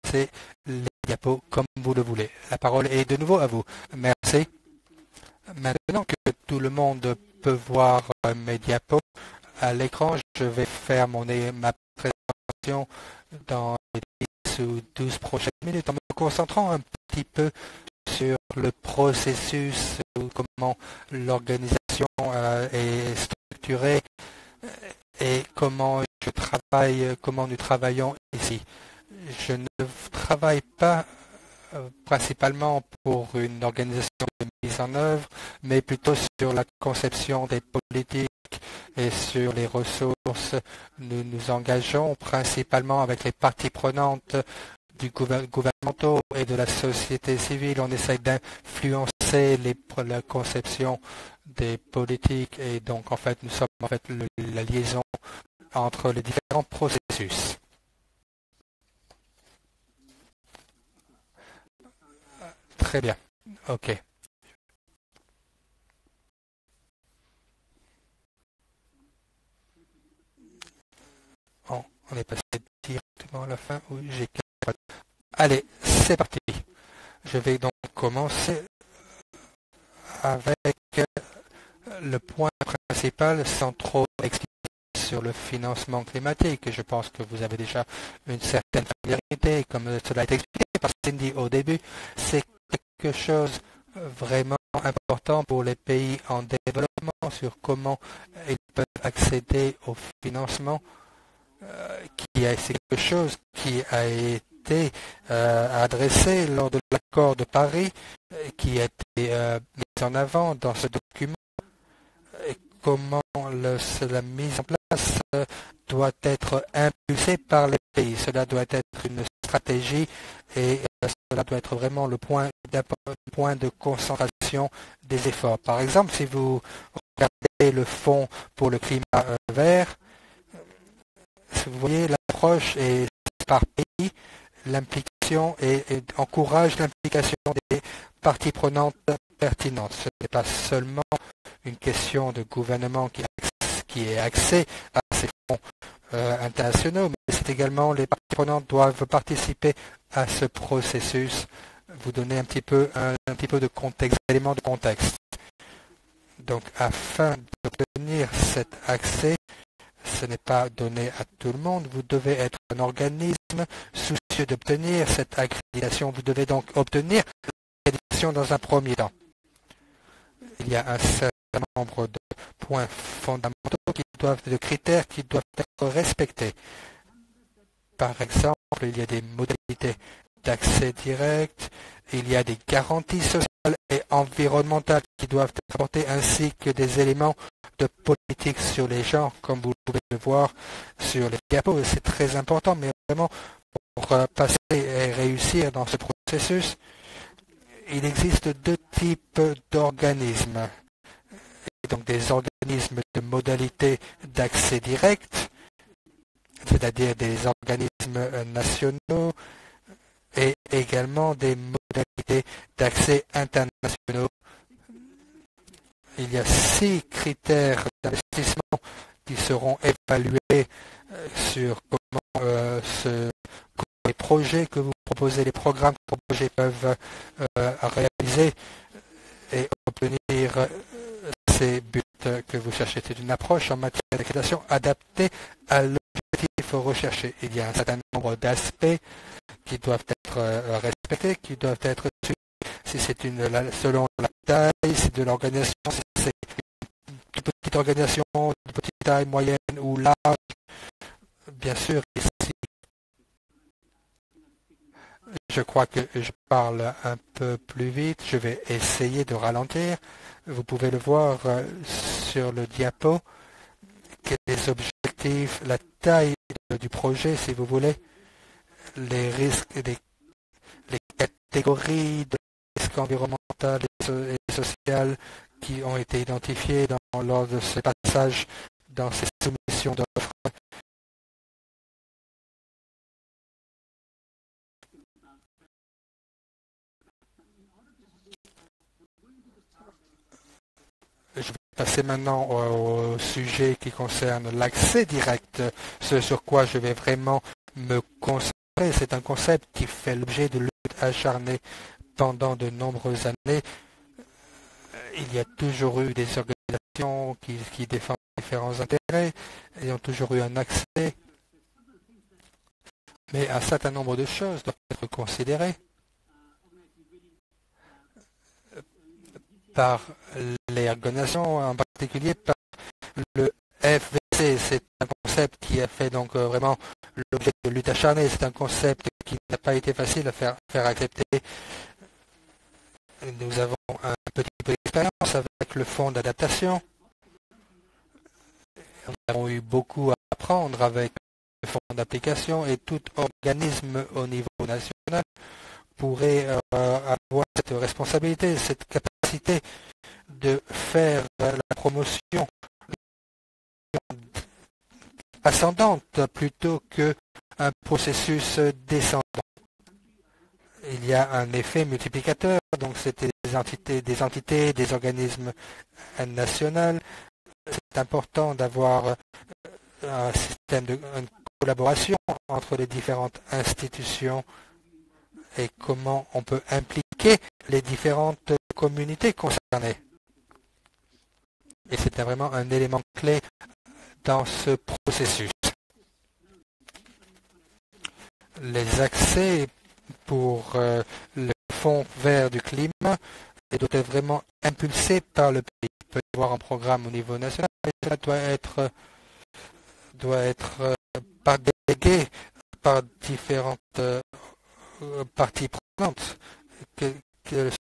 passer les diapos comme vous le voulez. La parole est de nouveau à vous. Merci. Maintenant que tout le monde peut voir mes diapos à l'écran, je vais faire ma présentation dans les 10 ou 12 prochaines minutes en me concentrant un petit peu sur le processus, comment l'organisation est structurée et comment nous travaillons ici. Je ne travaille pas principalement pour une organisation de mise en œuvre, mais plutôt sur la conception des politiques et sur les ressources. Nous nous engageons principalement avec les parties prenantes du gouvernementaux et de la société civile. On essaye d'influencer la conception des politiques et donc en fait nous sommes en fait la liaison entre les différents processus. Très bien. OK. Bon, on est passé directement à la fin. Oui, j'ai 4. Allez, c'est parti. Je vais donc commencer avec le point principal sans trop expliquer sur le financement climatique. Je pense que vous avez déjà une certaine familiarité, comme cela a été expliqué par Cindy au début. C'est quelque chose vraiment important pour les pays en développement sur comment ils peuvent accéder au financement. C'est quelque chose qui a été adressé lors de l'accord de Paris, qui a été mis en avant dans ce document. Et comment la mise en place doit être impulsée par les pays. Cela doit être une stratégie et cela doit être vraiment le point de concentration des efforts. Par exemple, si vous regardez le fonds pour le climat vert, vous voyez l'approche est par pays, l'implication et encourage l'implication des parties prenantes pertinentes. Ce n'est pas seulement une question de gouvernement qui est axée à ces fonds internationaux, mais c'est également les parties prenantes doivent participer à ce processus, vous donner un petit peu de contexte, d'éléments de contexte. Donc, afin d'obtenir cet accès, ce n'est pas donné à tout le monde. Vous devez être un organisme soucieux d'obtenir cette accréditation. Vous devez donc obtenir l'accréditation dans un premier temps. Il y a un certain nombre de points fondamentaux de critères qui doivent être respectés. Par exemple, il y a des modalités d'accès direct, il y a des garanties sociales et environnementales qui doivent être apportées, ainsi que des éléments de politique sur les genres, comme vous pouvez le voir sur les diapos. C'est très important, mais vraiment, pour passer et réussir dans ce processus, il existe deux types d'organismes. Donc des organismes de modalité d'accès direct, c'est-à-dire des organismes nationaux, et également des modalités d'accès internationaux. Il y a 6 critères d'investissement qui seront évalués sur comment les projets que vous proposez, les programmes que vous proposez peuvent réaliser et obtenir ces buts que vous cherchez. C'est une approche en matière d'accréditation adaptée à l'objectif recherché. Il y a un certain nombre d'aspects qui doivent être respectés, qui doivent être suivis. Si c'est selon la taille, c'est de l'organisation, si c'est une petite organisation, de petite taille, moyenne ou large. Bien sûr, ici, je crois que je parle un peu plus vite. Je vais essayer de ralentir. Vous pouvez le voir sur le diapo. Quels sont les objectifs, la taille du projet, si vous voulez, les risques, les catégories de risques environnementaux et sociaux qui ont été identifiés lors de ce passage dans ces soumissions d'offres. Je vais passer maintenant au sujet qui concerne l'accès direct, ce sur quoi je vais vraiment me concentrer. C'est un concept qui fait l'objet de luttes acharnées pendant de nombreuses années. Il y a toujours eu des organisations qui défendent différents intérêts et ont toujours eu un accès. Mais un certain nombre de choses doivent être considérées par les organisations, en particulier par le FVC. C'est un concept qui a fait donc vraiment l'objet de lutte acharnée. C'est un concept qui n'a pas été facile à faire accepter. Nous avons un petit peu d'expérience avec le fonds d'adaptation. Nous avons eu beaucoup à apprendre avec le fonds d'application, et tout organisme au niveau national pourrait avoir cette responsabilité, cette capacité de faire la promotion ascendante plutôt qu'un processus descendant. il y a un effet multiplicateur, donc c'était des organismes nationaux. C'est important d'avoir un système de collaboration entre les différentes institutions et comment on peut impliquer les différentes communautés concernées. Et c'était vraiment un élément clé dans ce processus. Les accès pour le Fonds vert du climat doivent être vraiment impulsés par le pays. Il peut y avoir un programme au niveau national, mais cela doit être par délégué par différentes parties prenantes.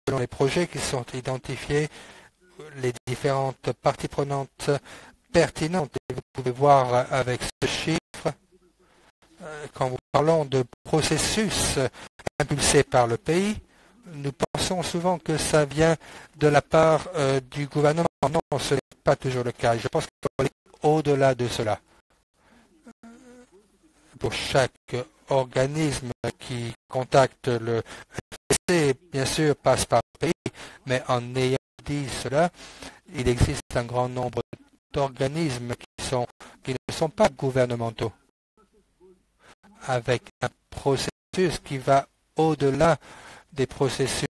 Selon les projets qui sont identifiés, les différentes parties prenantes pertinentes. Et vous pouvez voir avec ce chiffre, quand nous parlons de processus impulsés par le pays, nous pensons souvent que ça vient de la part du gouvernement. Non, ce n'est pas toujours le cas. Je pense qu'il faut aller au-delà de cela. Pour chaque organisme qui contacte le FCC, bien sûr, passe par le pays, mais en ayant dit cela, il existe un grand nombre d'organismes qui ne sont pas gouvernementaux, avec un processus qui va au-delà des processus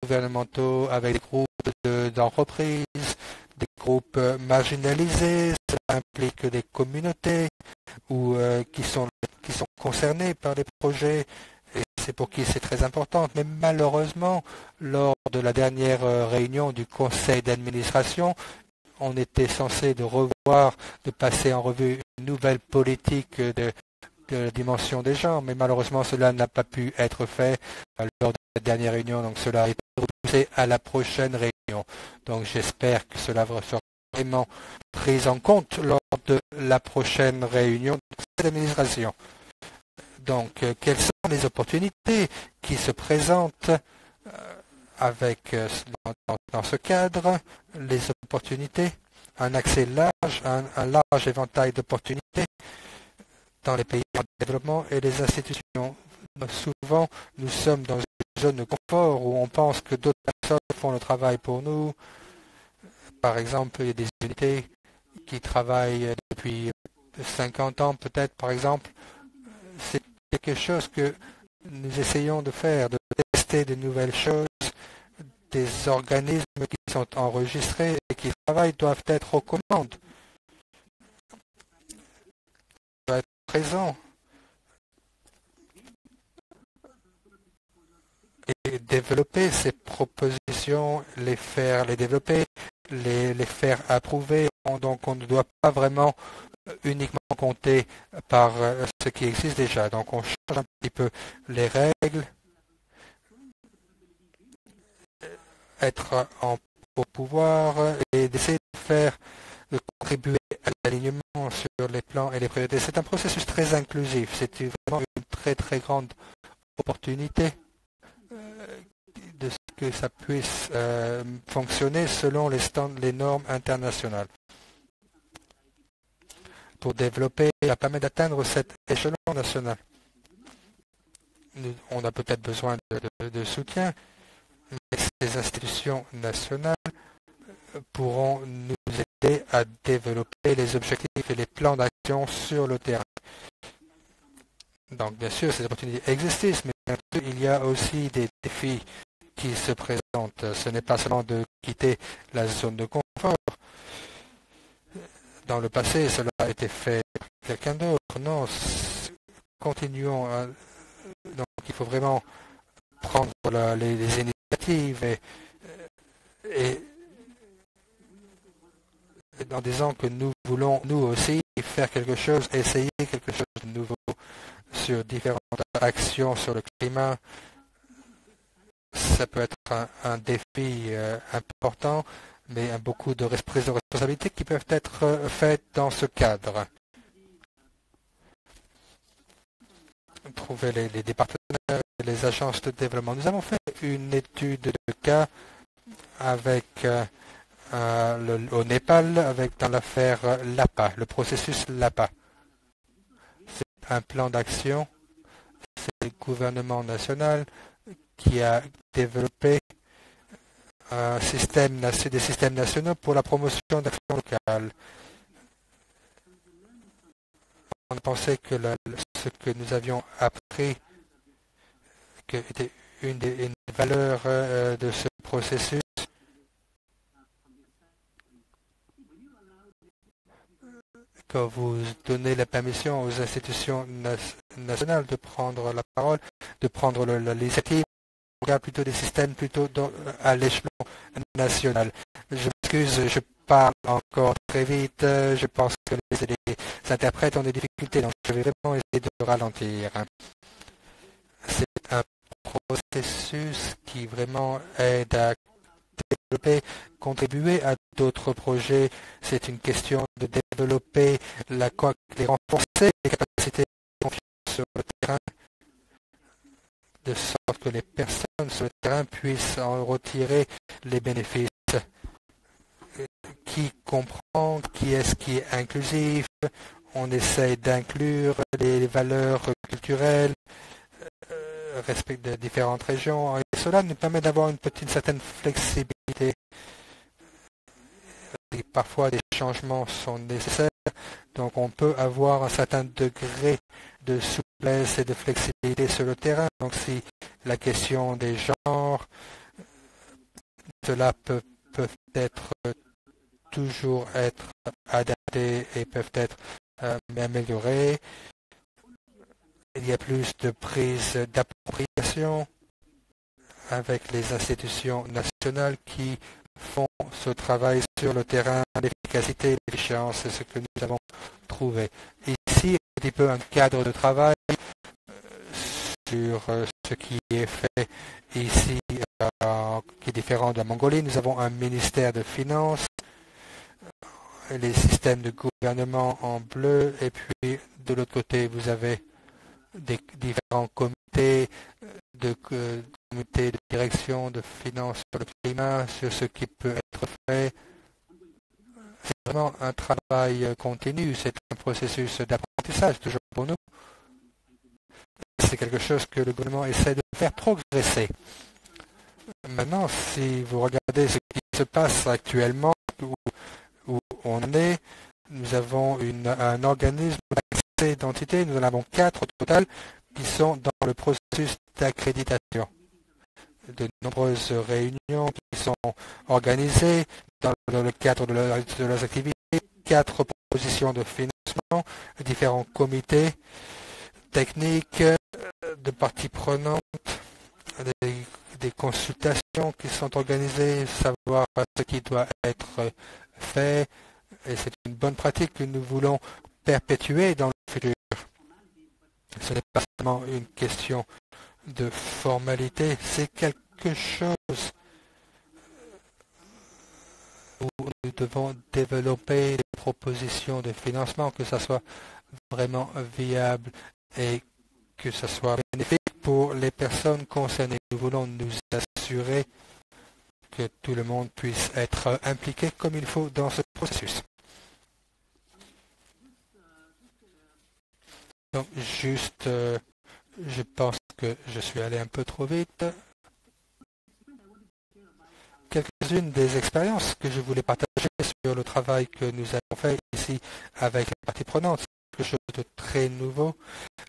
gouvernementaux, avec des groupes d'entreprises, des groupes marginalisés. Cela implique des communautés qui sont concernés par les projets, et c'est pour qui c'est très important. Mais malheureusement, lors de la dernière réunion du conseil d'administration, on était censé de passer en revue une nouvelle politique de la dimension des genres, mais malheureusement cela n'a pas pu être fait lors de la dernière réunion, donc cela a été repoussé à la prochaine réunion. Donc j'espère que cela sera vraiment pris en compte lors de la prochaine réunion de l'administration. Donc, quelles sont les opportunités qui se présentent dans ce cadre? Les opportunités, un accès large, un large éventail d'opportunités dans les pays en développement et les institutions. Souvent, nous sommes dans une zone de confort où on pense que d'autres personnes font le travail pour nous. Par exemple, il y a des unités qui travaillent depuis 50 ans, peut-être, par exemple. C'est quelque chose que nous essayons de faire, de tester de nouvelles choses. Des organismes qui sont enregistrés et qui travaillent doivent être aux commandes. Doivent être présents. Et développer ces propositions, les développer, les faire approuver. Donc on ne doit pas vraiment uniquement compter par ce qui existe déjà. Donc on change un petit peu les règles, être au pouvoir et d'essayer de contribuer à l'alignement sur les plans et les priorités. C'est un processus très inclusif. C'est vraiment une très très grande opportunité de ce que ça puisse fonctionner selon les normes internationales. Pour développer, ça permet d'atteindre cet échelon national. On a peut-être besoin de soutien, mais ces institutions nationales pourront nous aider à développer les objectifs et les plans d'action sur le terrain. Donc, bien sûr, ces opportunités existent, mais il y a aussi des défis qui se présentent. Ce n'est pas seulement de quitter la zone de confort. Dans le passé, cela a été fait par quelqu'un d'autre. Non, continuons. Donc, il faut vraiment prendre les initiatives et en disant que nous voulons, nous aussi, faire quelque chose, essayer quelque chose de nouveau sur différentes actions sur le climat. Ça peut être un défi important, mais beaucoup de prises de responsabilité qui peuvent être faites dans ce cadre. Trouver les partenaires, les agences de développement. Nous avons fait une étude de cas avec au Népal, dans l'affaire LAPA, le processus LAPA. C'est un plan d'action, c'est le gouvernement national qui a développé des systèmes nationaux pour la promotion d'action locale. On pensait que ce que nous avions appris que était une des valeurs de ce processus quand vous donnez la permission aux institutions nationales de prendre la parole, de prendre l'initiative, on regarde plutôt des systèmes à l'échelon national. Je m'excuse, je parle encore très vite, je pense que les interprètes ont des difficultés, donc je vais vraiment essayer de ralentir. C'est un processus qui vraiment aide à développer, contribuer à d'autres projets. C'est une question de développer les renforcer les capacités de confiance sur le terrain, de sorte que les personnes sur le terrain puissent en retirer les bénéfices. Qui comprend, qui est inclusif, on essaye d'inclure les valeurs culturelles, respect de différentes régions, et cela nous permet d'avoir une certaine flexibilité. Et parfois des changements sont nécessaires, donc on peut avoir un certain degré de souplesse et de flexibilité sur le terrain. Donc si la question des genres, cela peut être toujours être adapté et peuvent être améliorés. Il y a plus de prise d'appropriation avec les institutions nationales qui font ce travail sur le terrain, l'efficacité et l'efficience, c'est ce que nous avons trouvé. Ici, un petit peu un cadre de travail sur ce qui est fait ici, qui est différent de la Mongolie. Nous avons un ministère de Finances, les systèmes de gouvernement en bleu, et puis de l'autre côté, vous avez des différents comités de direction, de finances sur le climat, sur ce qui peut être fait. C'est vraiment un travail continu, c'est un processus d'apprentissage toujours pour nous. C'est quelque chose que le gouvernement essaie de faire progresser. Maintenant, si vous regardez ce qui se passe actuellement, où on est, nous avons un organisme d'accès d'entités, nous en avons 4 au total, qui sont dans le processus d'accréditation. De nombreuses réunions qui sont organisées dans le cadre de leurs activités, 4 propositions de financement, différents comités techniques, de parties prenantes, des consultations qui sont organisées, savoir ce qui doit être fait, et c'est une bonne pratique que nous voulons perpétuer dans le futur. Ce n'est pas seulement une question de formalité, c'est quelque chose où nous devons développer des propositions de financement, que ça soit vraiment viable et que ça soit bénéfique pour les personnes concernées. Nous voulons nous assurer que tout le monde puisse être impliqué comme il faut dans ce processus. Donc, juste, je pense que je suis allé un peu trop vite. Quelques-unes des expériences que je voulais partager sur le travail que nous avons fait ici avec les parties prenantes. C'est quelque chose de très nouveau.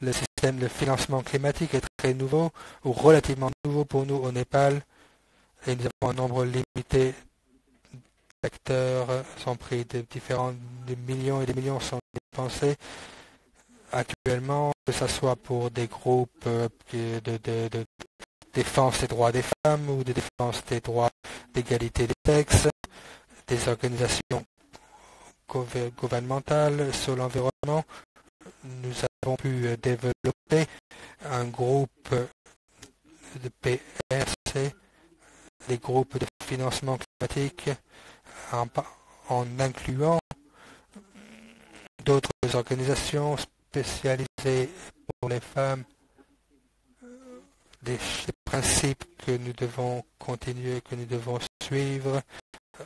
Le système de financement climatique est très nouveau, ou relativement nouveau pour nous au Népal. Et nous avons un nombre limité d'acteurs, sont pris de différents, des millions et des millions sont dépensés actuellement, que ce soit pour des groupes de défense des droits des femmes ou de défense des droits d'égalité des sexes, des organisations gouvernementales sur l'environnement. Nous avons pu développer un groupe de PRC, des groupes de financement climatique, en incluant d'autres organisations spécialisées pour les femmes, des principes que nous devons continuer, que nous devons suivre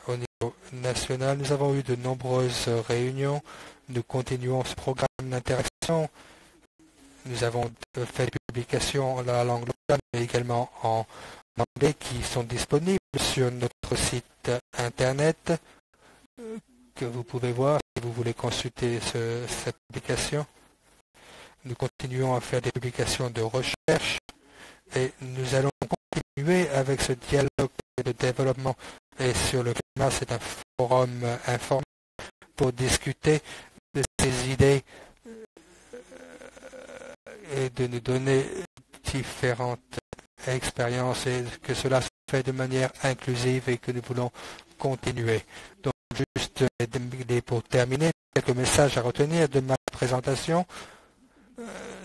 au niveau national. Nous avons eu de nombreuses réunions. Nous continuons ce programme d'interaction. Nous avons fait des publications en la langue mais également en anglais, qui sont disponibles sur notre site internet, que vous pouvez voir si vous voulez consulter cette publication. Nous continuons à faire des publications de recherche et nous allons continuer avec ce dialogue de développement. Et sur le climat, c'est un forum informel pour discuter de ces idées et de nous donner différentes expériences et que cela se fait de manière inclusive et que nous voulons continuer. Donc juste pour terminer, quelques messages à retenir de ma présentation.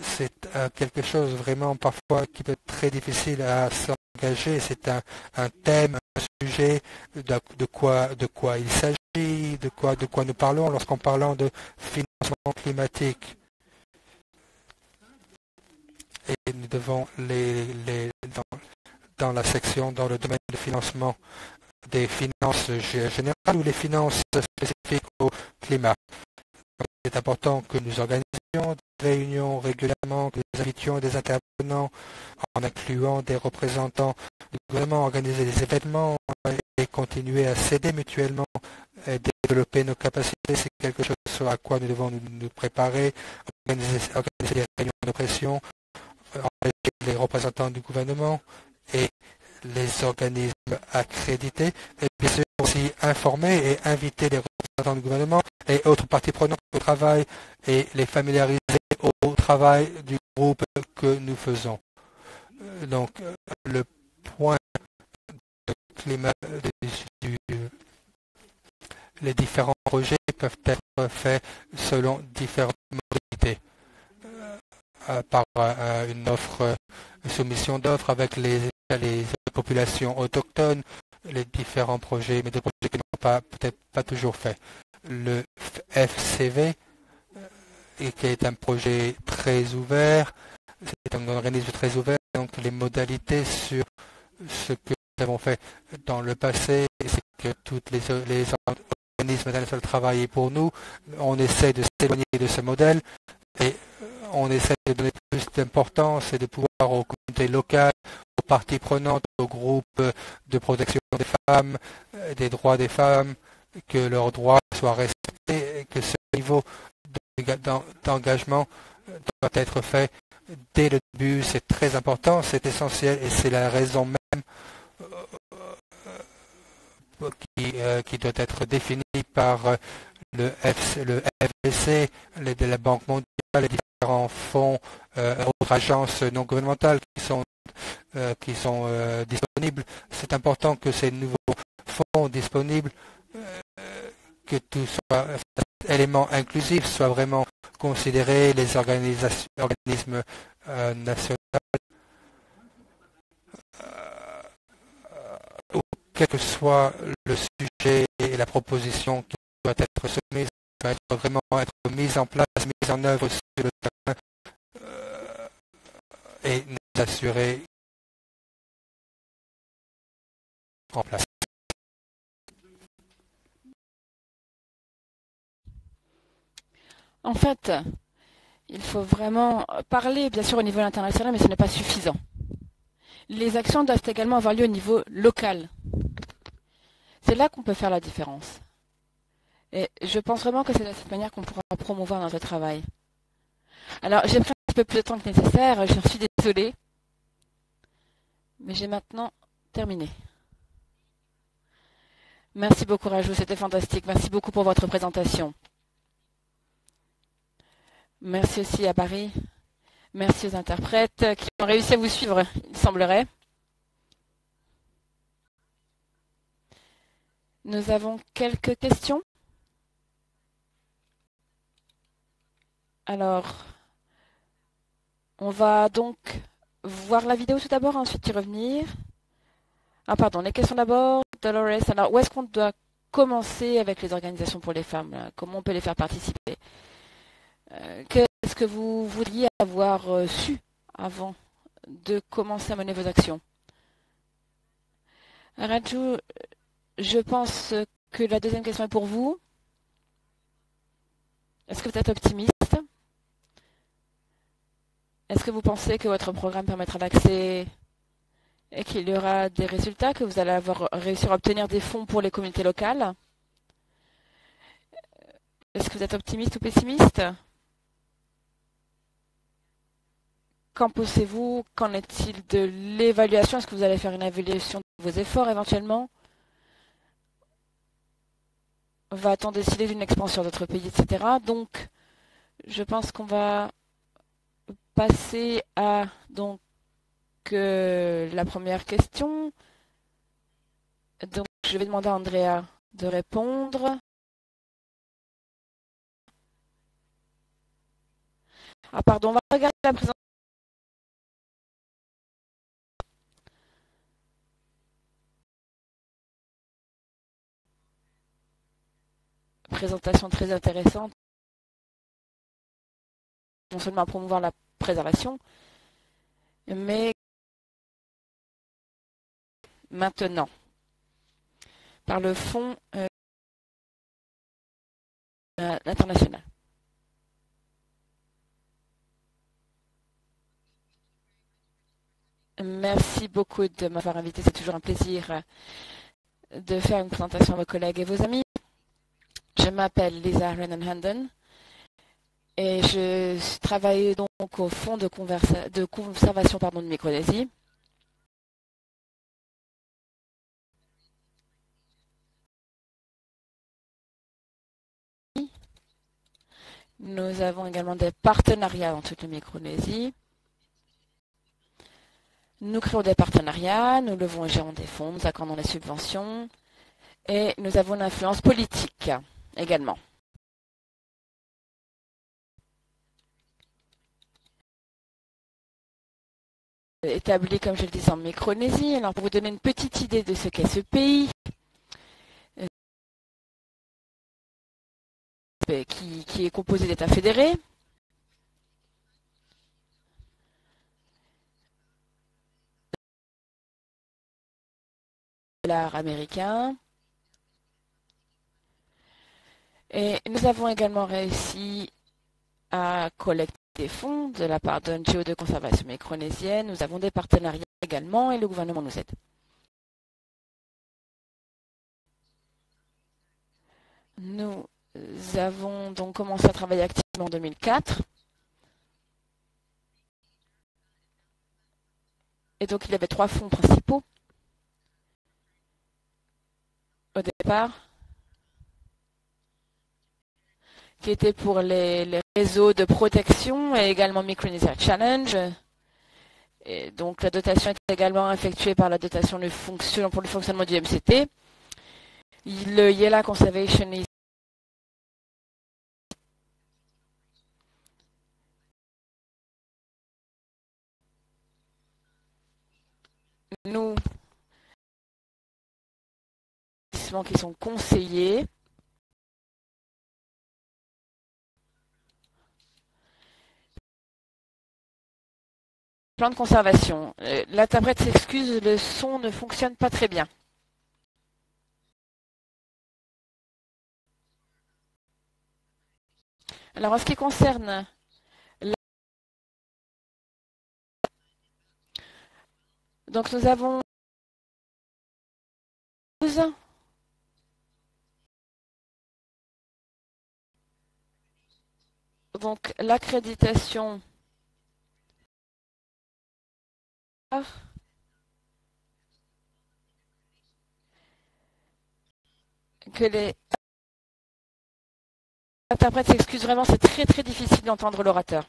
C'est quelque chose vraiment parfois qui peut être très difficile à s'engager. C'est un thème, un sujet de quoi il s'agit, de quoi nous parlons lorsqu'on parle de financement climatique. Et nous devons dans la section, dans le domaine de financement des finances générales ou les finances spécifiques au climat. C'est important que nous organisions des réunions régulièrement, que nous invitions des intervenants en incluant des représentants du gouvernement, organiser des événements et continuer à s'aider mutuellement et développer nos capacités. C'est quelque chose à quoi nous devons nous préparer, organiser des réunions de pression, les représentants du gouvernement et les organismes accrédités, et bien sûr aussi informer et inviter les représentants du gouvernement et autres parties prenantes au travail et les familiariser au travail du groupe que nous faisons. Donc le point de climat, les différents projets peuvent être faits selon différentes modalités. Par une soumission d'offres avec les populations autochtones, les différents projets, mais des projets qui n'ont peut-être pas toujours fait. Le FCV, qui est un projet très ouvert, c'est un organisme très ouvert, donc les modalités sur ce que nous avons fait dans le passé, c'est que tous les organismes internationaux travaillent pour nous, on essaie de s'éloigner de ce modèle, et on essaie de donner plus d'importance et de pouvoir aux communautés locales, aux parties prenantes, aux groupes de protection des femmes, des droits des femmes, que leurs droits soient respectés et que ce niveau d'engagement doit être fait dès le début. C'est très important, c'est essentiel et c'est la raison même qui doit être définie par le FBC, de la Banque mondiale, les différents fonds, autres agences non gouvernementales qui sont disponibles. C'est important que ces nouveaux fonds disponibles, que tout soit élément inclusif, soit vraiment considéré, les organismes nationaux, quel que soit le sujet et la proposition qui doit être soumise, doit vraiment être mise en place, mise en œuvre sur le terrain et nous assurer en place. En fait, il faut vraiment parler, bien sûr, au niveau international, mais ce n'est pas suffisant. Les actions doivent également avoir lieu au niveau local. C'est là qu'on peut faire la différence. Et je pense vraiment que c'est de cette manière qu'on pourra promouvoir notre travail. Alors, j'ai pris un petit peu plus de temps que nécessaire, je suis désolée. Mais j'ai maintenant terminé. Merci beaucoup, Rajou, c'était fantastique. Merci beaucoup pour votre présentation. Merci aussi à Paris. Merci aux interprètes qui ont réussi à vous suivre, il semblerait. Nous avons quelques questions. Alors, on va donc voir la vidéo tout d'abord, ensuite y revenir. Ah pardon, les questions d'abord. Dolores, alors où est-ce qu'on doit commencer avec les organisations pour les femmes là? Comment on peut les faire participer? Qu'est-ce que vous voudriez avoir su avant de commencer à mener vos actions? Raju, je pense que la deuxième question est pour vous. Est-ce que vous êtes optimiste? Est-ce que vous pensez que votre programme permettra l'accès et qu'il y aura des résultats, que vous allez réussir à obtenir des fonds pour les communautés locales? Est-ce que vous êtes optimiste ou pessimiste? Qu'en pensez-vous? Qu'en est-il de l'évaluation? Est-ce que vous allez faire une évaluation de vos efforts éventuellement? Va-t-on décider d'une expansion d'autres pays, etc. Donc, je pense qu'on va passer à la première question. Donc, je vais demander à Andrea de répondre. Ah pardon, on va regarder la présentation très intéressante, non seulement à promouvoir la préservation, mais maintenant, par le fonds international. Merci beaucoup de m'avoir invité. C'est toujours un plaisir de faire une présentation à vos collègues et vos amis. Je m'appelle Lisa Renan-Handen et je travaille donc au Fonds de conservation de Micronésie. Nous avons également des partenariats dans toute la Micronésie. Nous créons des partenariats, nous levons et gérons des fonds, nous accordons des subventions et nous avons une influence politique également. Établi, comme je le disais, en Micronésie. Alors, pour vous donner une petite idée de ce qu'est ce pays, qui est composé d'États fédérés, dollars américains. Et nous avons également réussi à collecter des fonds de la part d'un NGO de conservation micronésienne. Nous avons des partenariats également et le gouvernement nous aide. Nous avons donc commencé à travailler activement en 2004. Et donc il y avait 3 fonds principaux au départ, qui étaient pour les réseaux de protection et également Micronesia Challenge. Et donc la dotation est également effectuée par la dotation pour le fonctionnement du MCT. Le Yela Conservation is nous qui sont conseillés. Plan de conservation. L'interprète s'excuse, le son ne fonctionne pas très bien. Alors en ce qui concerne donc nous avons donc l'accréditation que les interprètes s'excusent vraiment, c'est très très difficile d'entendre l'orateur.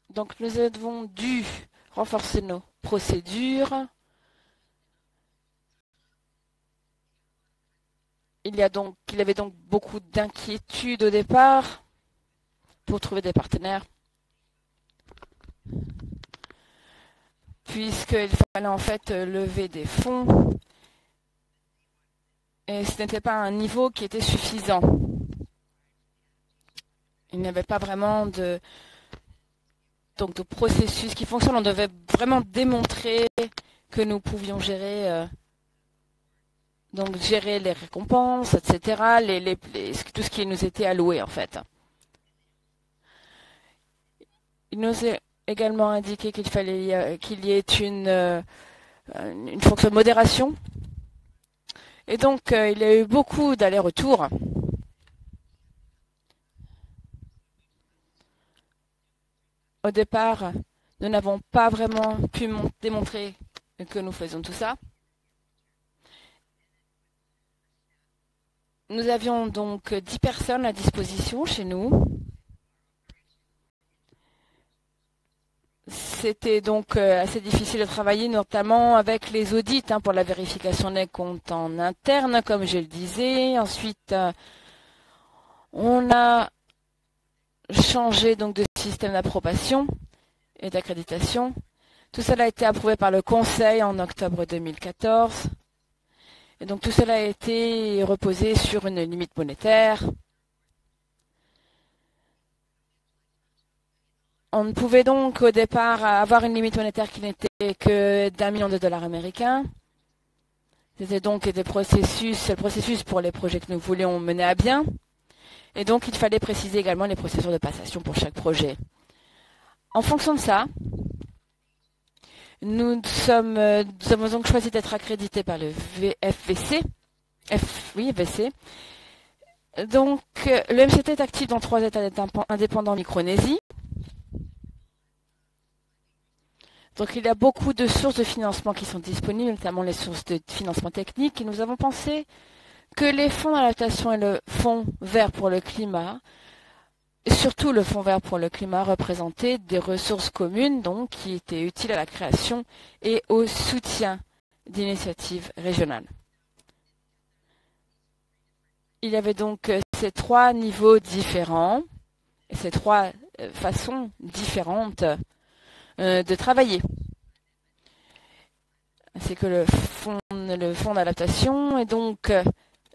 Donc nous avons dû renforcer nos procédures. Il y avait donc beaucoup d'inquiétudes au départ pour trouver des partenaires. puisqu'il fallait en fait lever des fonds et ce n'était pas un niveau qui était suffisant. Il n'y avait pas vraiment de processus qui fonctionne. On devait vraiment démontrer que nous pouvions gérer gérer les récompenses, etc., tout ce qui nous était alloué en fait. Il nous est également indiqué qu'il fallait qu'il y ait une fonction de modération. Et donc, il y a eu beaucoup d'allers-retours. Au départ, nous n'avons pas vraiment pu démontrer que nous faisons tout ça. Nous avions donc 10 personnes à disposition chez nous. C'était donc assez difficile de travailler, notamment avec les audits pour la vérification des comptes en interne, comme je le disais. Ensuite, on a changé donc de système d'approbation et d'accréditation. Tout cela a été approuvé par le Conseil en octobre 2014. Et donc tout cela a été reposé sur une limite monétaire. On ne pouvait donc au départ avoir une limite monétaire qui n'était que d'1 million de dollars américains. C'était donc le processus pour les projets que nous voulions mener à bien. Et donc il fallait préciser également les procédures de passation pour chaque projet. En fonction de ça, nous avons donc choisi d'être accrédités par le FVC. FVC. Donc le MCT est actif dans 3 États indépendants en Micronésie. Donc il y a beaucoup de sources de financement qui sont disponibles, notamment les sources de financement technique. Et nous avons pensé que les fonds d'adaptation et le fonds vert pour le climat, et surtout le fonds vert pour le climat, représentaient des ressources communes donc, qui étaient utiles à la création et au soutien d'initiatives régionales. Il y avait donc ces 3 niveaux différents, et ces 3 façons différentes de travailler. C'est que le fonds d'adaptation, et donc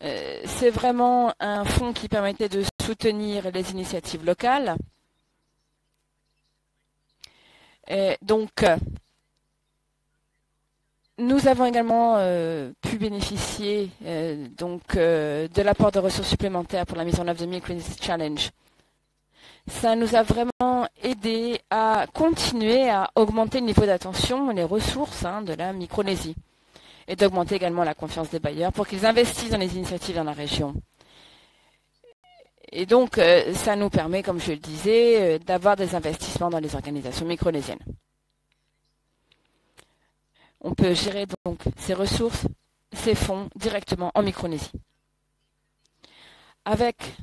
c'est vraiment un fonds qui permettait de soutenir les initiatives locales. Et donc, nous avons également pu bénéficier de l'apport de ressources supplémentaires pour la mise en œuvre de Micronesia Challenge. Ça nous a vraiment aidé à continuer à augmenter le niveau d'attention et les ressources de la Micronésie et d'augmenter également la confiance des bailleurs pour qu'ils investissent dans les initiatives dans la région. Et donc, ça nous permet, comme je le disais, d'avoir des investissements dans les organisations micronésiennes. On peut gérer donc ces ressources, ces fonds directement en Micronésie. Avec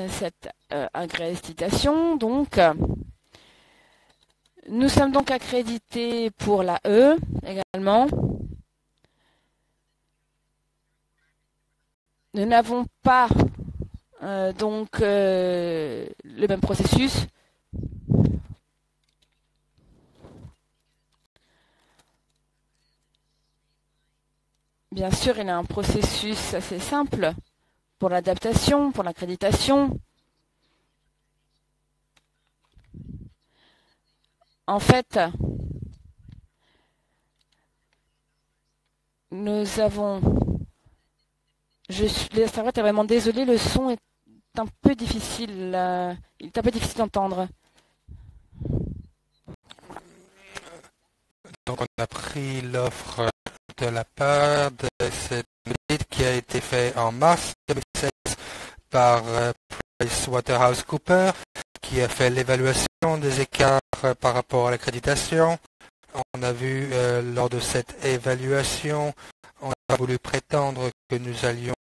cette accréditation, donc, nous sommes donc accrédités pour la E également. Nous n'avons pas le même processus. Bien sûr, il y a un processus assez simple pour l'adaptation, pour l'accréditation. En fait, nous avons... Sarah, t'es vraiment désolée, le son est un peu difficile. Il est un peu difficile d'entendre. Donc on a pris l'offre de la part de cette audit qui a été fait en mars 2016 par PricewaterhouseCoopers, qui a fait l'évaluation des écarts par rapport à l'accréditation. On a vu lors de cette évaluation, on a voulu prétendre que nous allions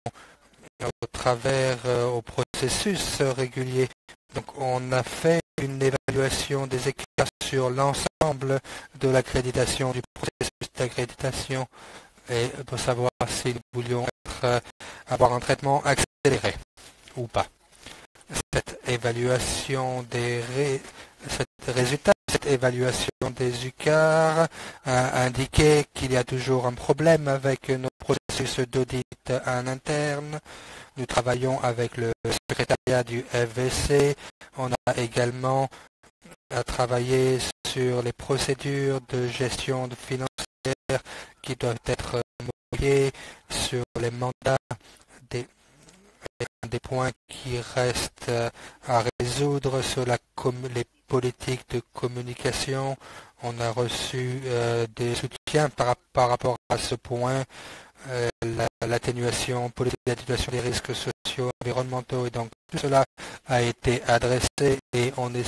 au travers au processus régulier. Donc on a fait une évaluation des écarts sur l'ensemble de l'accréditation, du processus d'accréditation, et pour savoir si nous voulions avoir un traitement accéléré ou pas. Cette évaluation des résultat de cette évaluation des UCAR a indiqué qu'il y a toujours un problème avec nos processus d'audit en interne. Nous travaillons avec le secrétariat du FVC. On a également travaillé sur les procédures de gestion financière qui doivent être modifiées, sur les mandats des points qui restent à résoudre sur les politiques de communication. On a reçu des soutiens par rapport à ce point, l'atténuation politique d'atténuation des risques sociaux, environnementaux, et donc tout cela a été adressé et on a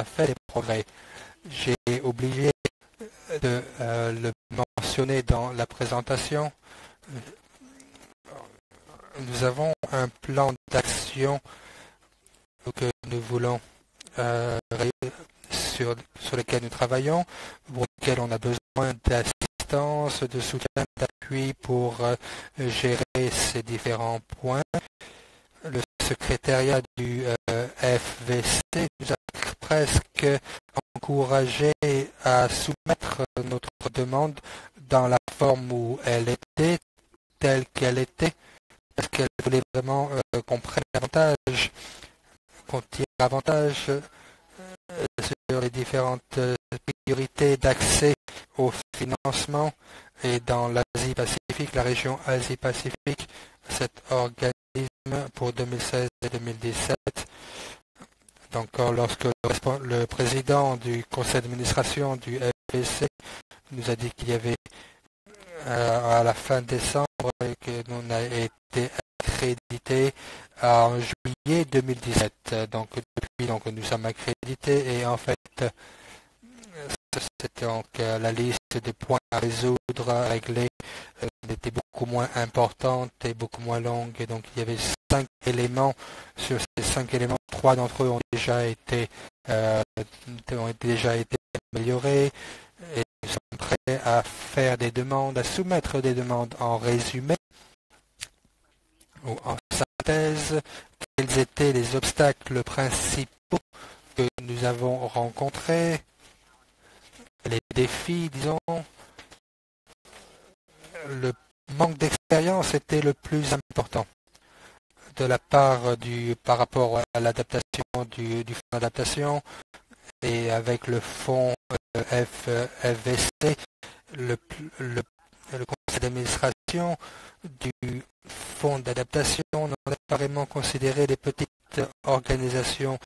fait des progrès. J'ai oublié de le mentionner dans la présentation. Nous avons un plan d'action que nous voulons sur lequel nous travaillons, pour lequel on a besoin d'assistance, de soutien, d'appui pour gérer ces différents points. Le secrétariat du FVC nous a presque encouragé à soumettre notre demande dans la forme où elle était, telle qu'elle était, parce qu'elle voulait vraiment qu'on prenne avantage, qu'on tire avantage sur les différentes priorités d'accès au financement. Et dans l'Asie-Pacifique, la région Asie-Pacifique, cet organisme pour 2016 et 2017. Donc lorsque le président du conseil d'administration du FVC nous a dit qu'il y avait à la fin décembre et que nous a été accrédité en juillet 2017. Donc depuis, nous sommes accrédités et en fait c'était donc la liste des points à résoudre, à régler était beaucoup moins importante et beaucoup moins longue, et donc il y avait 5 éléments. Sur ces 5 éléments, 3 d'entre eux ont déjà été améliorés, et nous sommes prêts à faire des demandes, à soumettre des demandes en résumé ou en synthèse. Quels étaient les obstacles principaux que nous avons rencontrés, les défis, disons. Le manque d'expérience était le plus important de la part par rapport à l'adaptation du fonds d'adaptation, et avec le fonds FVC, le conseil d'administration du fonds d'adaptation n'a pas vraiment considéré les petites organisations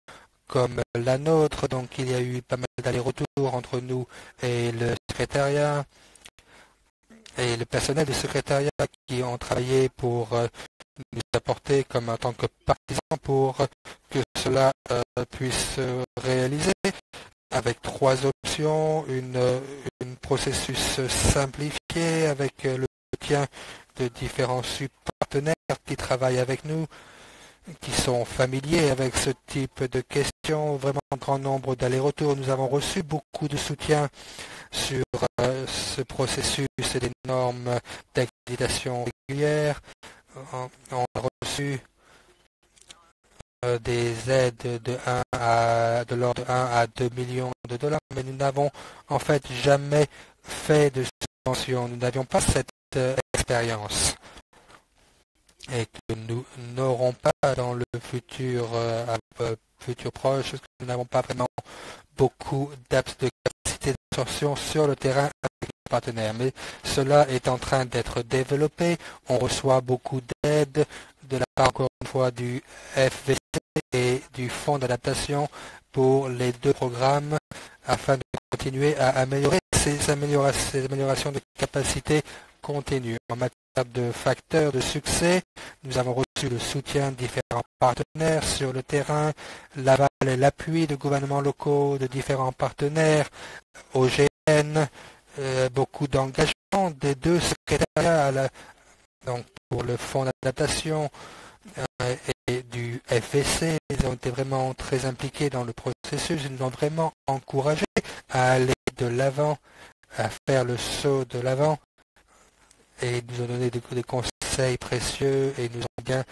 comme la nôtre, donc il y a eu pas mal d'allers-retours entre nous et le secrétariat et le personnel du secrétariat qui ont travaillé pour nous apporter comme en tant que partisans pour que cela puisse se réaliser, avec 3 options, une processus simplifié avec le soutien de différents partenaires qui travaillent avec nous, qui sont familiers avec ce type de questions, vraiment un grand nombre d'allers-retours. Nous avons reçu beaucoup de soutien sur ce processus et des normes d'accréditation régulière. On a reçu des aides de l'ordre de 1 à 2 millions de dollars, mais nous n'avons en fait jamais fait de subvention. Nous n'avions pas cette expérience, et que nous n'aurons pas dans le futur proche, parce que nous n'avons pas vraiment beaucoup de capacité d'absorption sur le terrain avec nos partenaires. Mais cela est en train d'être développé. On reçoit beaucoup d'aide de la part, encore une fois, du FVC et du fonds d'adaptation pour les 2 programmes, afin de continuer à améliorer ces améliorations de capacité continue. En matière de facteurs de succès, nous avons reçu le soutien de différents partenaires sur le terrain, l'aval et l'appui de gouvernements locaux, de différents partenaires, OGN, beaucoup d'engagement des 2 secrétariats, donc pour le fonds d'adaptation et du FVC. Ils ont été vraiment très impliqués dans le processus. Ils nous ont vraiment encouragés à aller de l'avant, à faire le saut de l'avant, et nous ont donné des conseils précieux et nous ont bien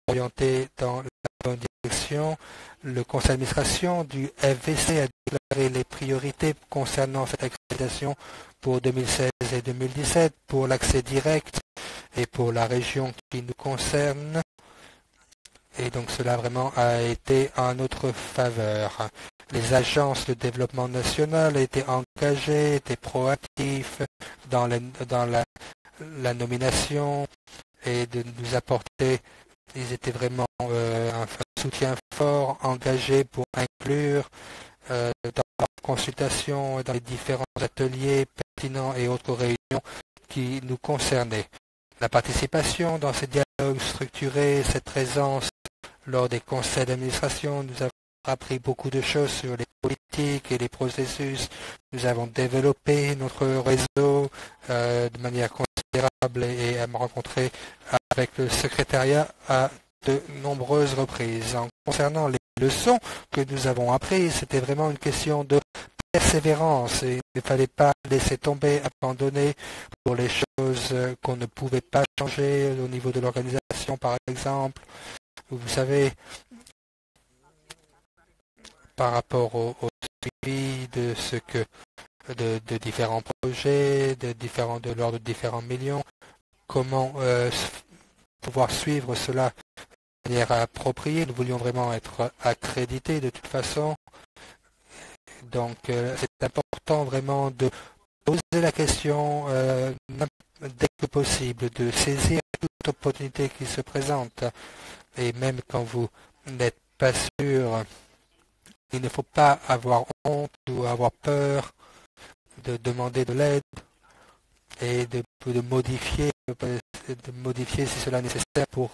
orientés dans la bonne direction. Le conseil d'administration du FVC a déclaré les priorités concernant cette accréditation pour 2016 et 2017 pour l'accès direct et pour la région qui nous concerne. Et donc cela vraiment a été en notre faveur. Les agences de développement national étaient engagées, étaient proactifs dans la nomination et de nous apporter, ils étaient vraiment un soutien fort, engagé pour inclure dans la consultation, dans les différents ateliers pertinents et autres réunions qui nous concernaient. La participation dans ces dialogues structurés, cette présence lors des conseils d'administration, nous avons appris beaucoup de choses sur les politiques et les processus. Nous avons développé notre réseau de manière considérable et à me rencontrer avec le secrétariat à de nombreuses reprises. En concernant les leçons que nous avons apprises, c'était vraiment une question de persévérance et il ne fallait pas laisser tomber, abandonner pour les choses qu'on ne pouvait pas changer au niveau de l'organisation, par exemple. Vous savez, par rapport au suivi de de différents projets, de l'ordre de différents millions, comment pouvoir suivre cela de manière appropriée. Nous voulions vraiment être accrédités de toute façon. Donc c'est important vraiment de poser la question dès que possible, de saisir toute opportunité qui se présente. Et même quand vous n'êtes pas sûr, il ne faut pas avoir honte ou avoir peur de demander de l'aide et de modifier si cela est nécessaire pour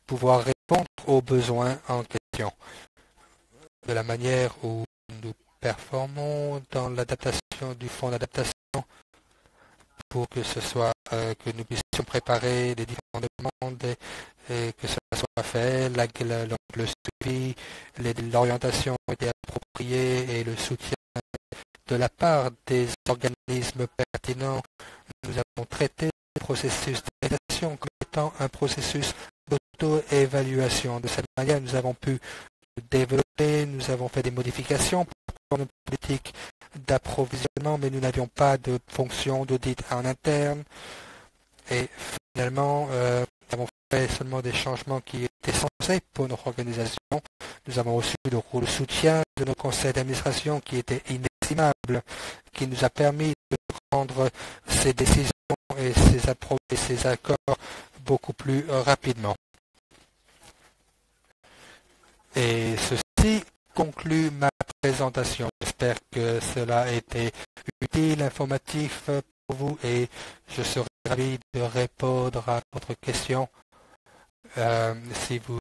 pouvoir répondre aux besoins en question. De la manière où nous performons dans l'adaptation du fonds d'adaptation pour que ce soit que nous puissions préparer les différentes demandes et que cela soit fait, le suivi, l'orientation était appropriée et le soutien de la part des organismes pertinents. Nous avons traité le processus d'adaptation comme étant un processus d'auto-évaluation. De cette manière, nous avons pu développer, nous avons fait des modifications pour nos politiques d'approvisionnement, mais nous n'avions pas de fonction d'audit en interne. Et finalement, nous avons fait seulement des changements qui étaient essentiels pour notre organisation. Nous avons reçu le soutien de nos conseils d'administration qui était inestimable, qui nous a permis de prendre ces décisions et ces accords beaucoup plus rapidement. Et ceci conclut ma présentation. J'espère que cela a été utile, informatif pour vous et je serai ravi de répondre à votre question si vous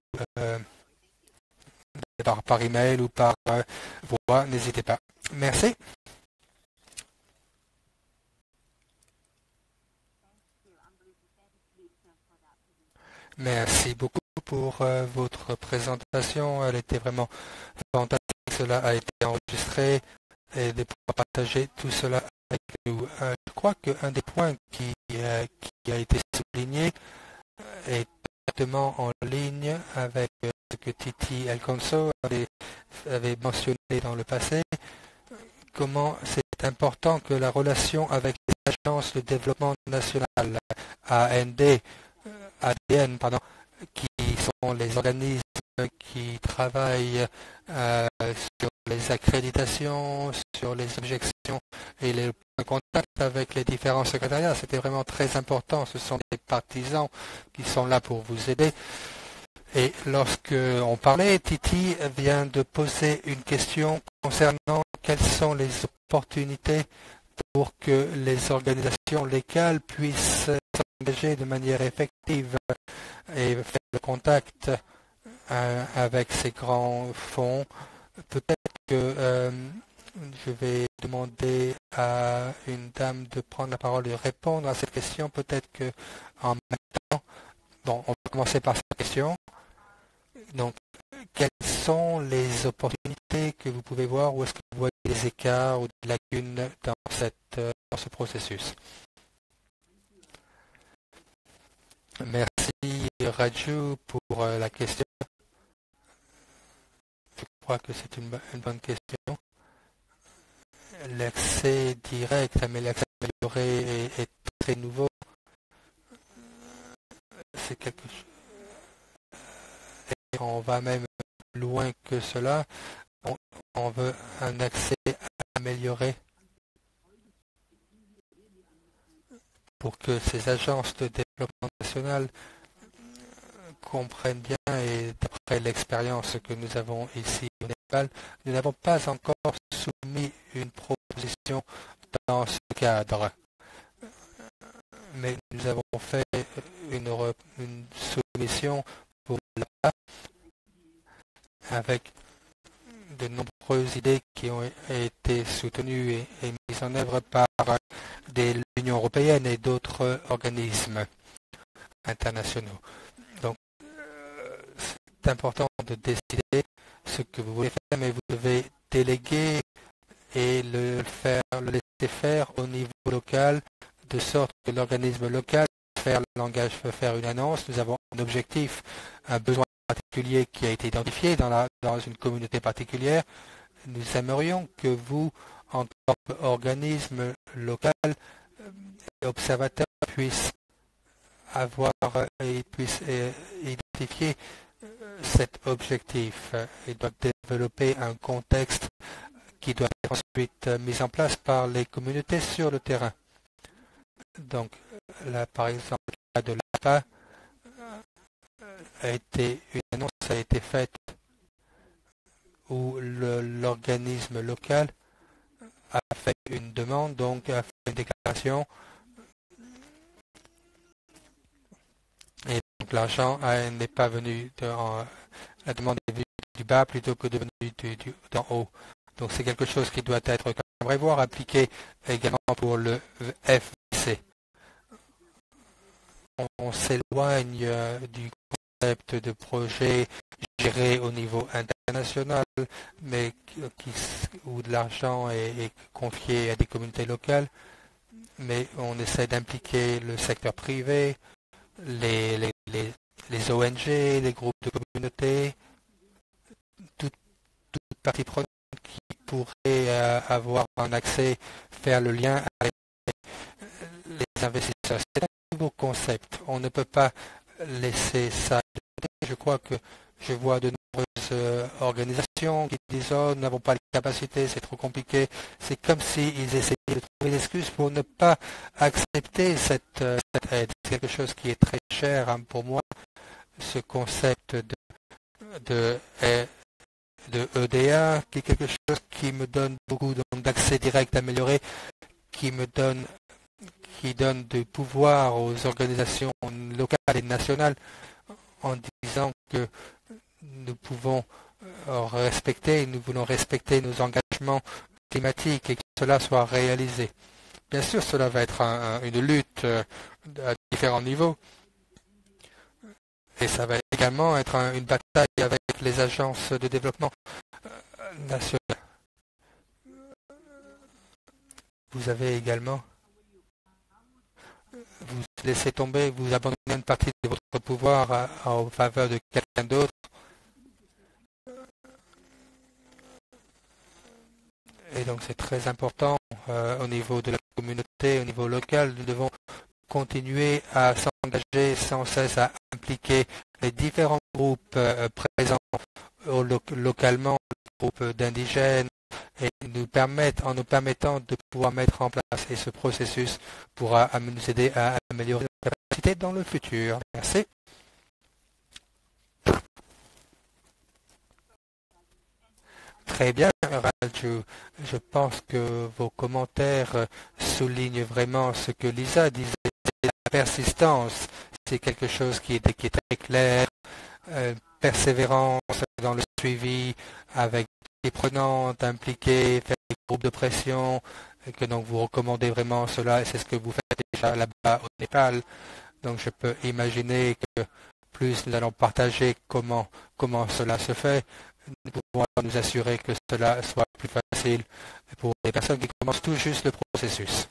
par email ou par voix, n'hésitez pas. Merci. Merci beaucoup pour votre présentation. Elle était vraiment fantastique. Cela a été enregistré et de pouvoir partager tout cela avec nous. Je crois qu'un des points qui a été souligné est directement en ligne avec ce que Titi Alconso avait mentionné dans le passé, comment c'est important que la relation avec les agences de développement national, ADN, qui sont les organismes qui travaillent sur les accréditations, sur les objections et les contacts avec les différents secrétariats. C'était vraiment très important. Ce sont des partisans qui sont là pour vous aider. Et lorsque on parlait, Titi vient de poser une question concernant quelles sont les opportunités pour que les organisations locales puissent s'engager de manière effective et faire le contact avec ces grands fonds. Peut-être que je vais demander à une dame de prendre la parole et de répondre à cette question. Peut-être que en même temps, bon, on va commencer par cette question. Donc, quelles sont les opportunités que vous pouvez voir ou est-ce que vous voyez des écarts ou des lacunes dans ce processus? Merci Raju pour la question. crois que c'est une bonne question. L'accès direct, mais l'accès amélioré est très nouveau. C'est quelque chose. Et on va même plus loin que cela. On veut un accès amélioré pour que ces agences de développement national comprennent bien, et d'après l'expérience que nous avons ici au Népal, nous n'avons pas encore soumis une proposition dans ce cadre. Mais nous avons fait une soumission pour là avec de nombreuses idées qui ont été soutenues et mises en œuvre par l'Union européenne et d'autres organismes internationaux. Donc, c'est important de décider ce que vous voulez faire, mais vous devez déléguer et le laisser faire au niveau local, de sorte que l'organisme local peut faire une annonce. Nous avons un objectif, un besoin particulier qui a été identifié dans une communauté particulière. Nous aimerions que vous, en tant qu'organisme local et observateur, puissiez identifier cet objectif et doivent développer un contexte qui doit être ensuite mis en place par les communautés sur le terrain. Donc, là, par exemple, le cas de l'APA, une annonce a été faite où l'organisme local a fait une demande, donc a fait une déclaration, et donc l'argent n'est pas venu la demande est venue du bas plutôt que de venue d'en haut. Donc c'est quelque chose qui doit être, comme j'aimerais voir, appliqué également pour le FVC. On s'éloigne du concept de projet géré au niveau international, mais où de l'argent est confié à des communautés locales, mais on essaie d'impliquer le secteur privé, les ONG, les groupes de communautés, toute partie prenante qui pourrait avoir un accès, faire le lien avec les investisseurs. C'est un nouveau concept. On ne peut pas laisser ça. Je crois que je vois de nombreuses organisations qui disent « Oh, nous n'avons pas les capacités, c'est trop compliqué ». C'est comme s'ils essayaient de trouver des excuses pour ne pas accepter cette aide. C'est quelque chose qui est très cher pour moi, ce concept de EDA, qui est quelque chose qui me donne beaucoup d'accès direct amélioré, qui donne du pouvoir aux organisations locales et nationales en disant que nous pouvons nous voulons respecter nos engagements climatiques et que cela soit réalisé. Bien sûr, cela va être une lutte à différents niveaux. Et ça va également être une bataille avec les agences de développement nationales. Vous avez également, vous laissez tomber, vous abandonnez une partie de votre pouvoir en faveur de quelqu'un d'autre. Et donc c'est très important au niveau de la communauté, au niveau local. Nous devons continuer à s'engager sans cesse, à impliquer les différents groupes présents localement, les groupes d'indigènes, et en nous permettant de pouvoir mettre en place. Et ce processus pourra nous aider à améliorer nos capacités dans le futur. Merci. Très bien, Raju. Je pense que vos commentaires soulignent vraiment ce que Lisa disait. La persistance, c'est quelque chose qui est très clair. Persévérance dans le suivi avec des prenantes impliquées, faire des groupes de pression, et que donc vous recommandez vraiment cela, et c'est ce que vous faites déjà là-bas au Népal. Donc je peux imaginer que plus nous allons partager comment cela se fait, nous pouvons nous assurer que cela soit plus facile pour les personnes qui commencent tout juste le processus.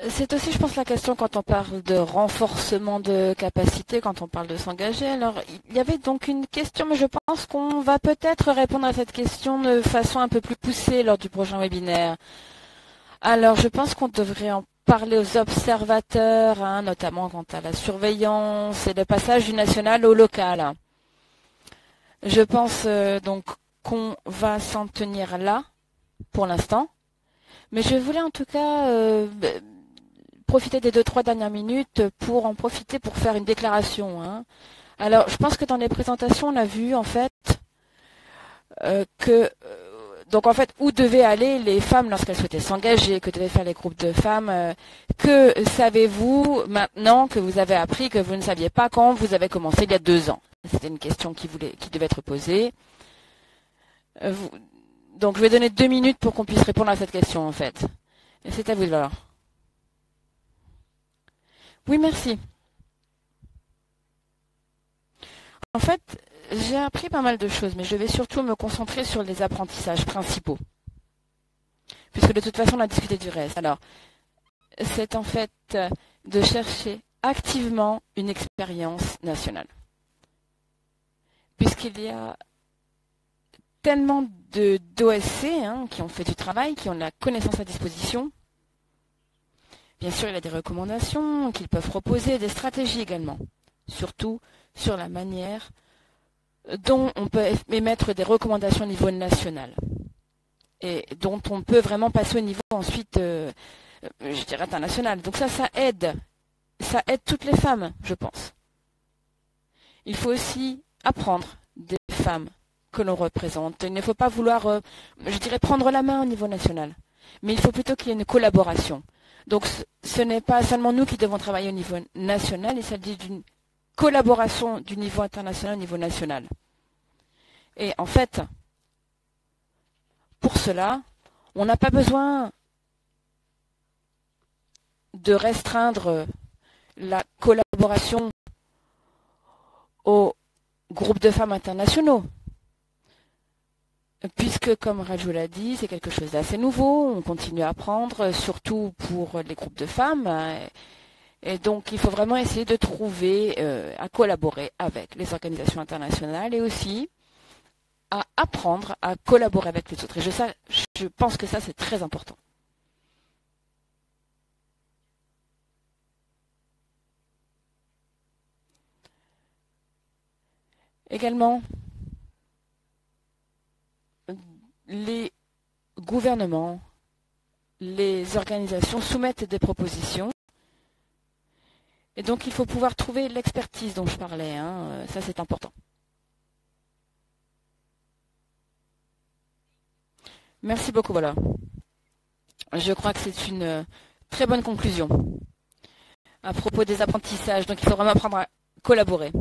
C'est aussi, je pense, la question quand on parle de renforcement de capacité, quand on parle de s'engager. Alors, il y avait donc une question, mais je pense qu'on va peut-être répondre à cette question de façon un peu plus poussée lors du prochain webinaire. Alors, je pense qu'on devrait en parler aux observateurs, hein, notamment quant à la surveillance et le passage du national au local. Je pense donc qu'on va s'en tenir là pour l'instant. Mais je voulais en tout cas profiter des 2-3 dernières minutes pour en profiter pour faire une déclaration. Hein. Alors, je pense que dans les présentations, on a vu en fait donc en fait, où devaient aller les femmes lorsqu'elles souhaitaient s'engager, que devaient faire les groupes de femmes. Que savez-vous maintenant que vous avez appris que vous ne saviez pas quand vous avez commencé il y a 2 ans? C'était une question qui devait être posée. Donc je vais donner 2 minutes pour qu'on puisse répondre à cette question en fait. Et c'est à vous alors. Oui, merci. En fait, j'ai appris pas mal de choses, mais je vais surtout me concentrer sur les apprentissages principaux. Puisque de toute façon, on a discuté du reste. Alors, c'est en fait de chercher activement une expérience nationale. Puisqu'il y a tellement d'OSC qui ont fait du travail, qui ont la connaissance à disposition. Bien sûr, il y a des recommandations qu'ils peuvent proposer, des stratégies également. Surtout sur la manière dont on peut émettre des recommandations au niveau national. Et dont on peut vraiment passer au niveau ensuite, je dirais, international. Donc ça aide. Ça aide toutes les femmes, je pense. Il faut aussi apprendre des femmes que l'on représente. Il ne faut pas vouloir, je dirais, prendre la main au niveau national. Mais il faut plutôt qu'il y ait une collaboration. Donc ce n'est pas seulement nous qui devons travailler au niveau national, il s'agit d'une collaboration du niveau international au niveau national. Et en fait, pour cela, on n'a pas besoin de restreindre la collaboration aux groupes de femmes internationaux. Puisque, comme Raju l'a dit, c'est quelque chose d'assez nouveau, on continue à apprendre, surtout pour les groupes de femmes. Et donc, il faut vraiment essayer de trouver, à collaborer avec les organisations internationales et aussi à apprendre à collaborer avec les autres. Et je pense que ça, c'est très important. Également, les gouvernements, les organisations soumettent des propositions. Et donc, il faut pouvoir trouver l'expertise dont je parlais. Ça, c'est important. Merci beaucoup, voilà. Je crois que c'est une très bonne conclusion à propos des apprentissages. Donc, il faut vraiment apprendre à collaborer.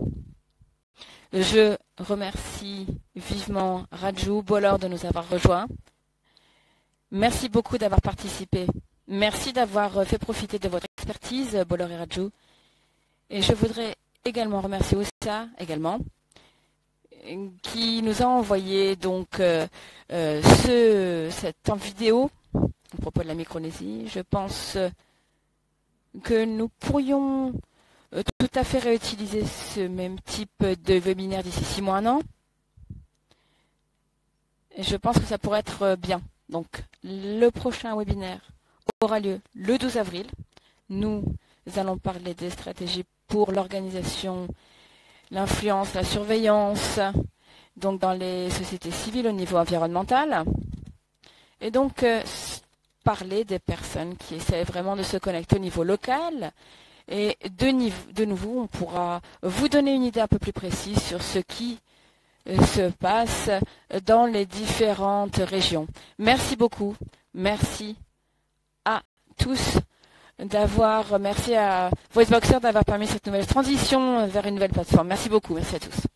Je remercie vivement Raju Bolor de nous avoir rejoints. Merci beaucoup d'avoir participé. Merci d'avoir fait profiter de votre expertise, Bolor et Raju. Et je voudrais également remercier Oussa, également, qui nous a envoyé donc cette vidéo à propos de la Micronésie. Je pense que nous pourrions tout à fait réutiliser ce même type de webinaire d'ici 6 mois, 1 an. Et je pense que ça pourrait être bien. Donc, le prochain webinaire aura lieu le 12 avril. Nous allons parler des stratégies pour l'organisation, l'influence, la surveillance, donc dans les sociétés civiles au niveau environnemental. Et donc, parler des personnes qui essaient vraiment de se connecter au niveau local. Et de nouveau, on pourra vous donner une idée un peu plus précise sur ce qui se passe dans les différentes régions. Merci beaucoup. Merci à tous merci à VoiceBoxer d'avoir permis cette nouvelle transition vers une nouvelle plateforme. Merci beaucoup. Merci à tous.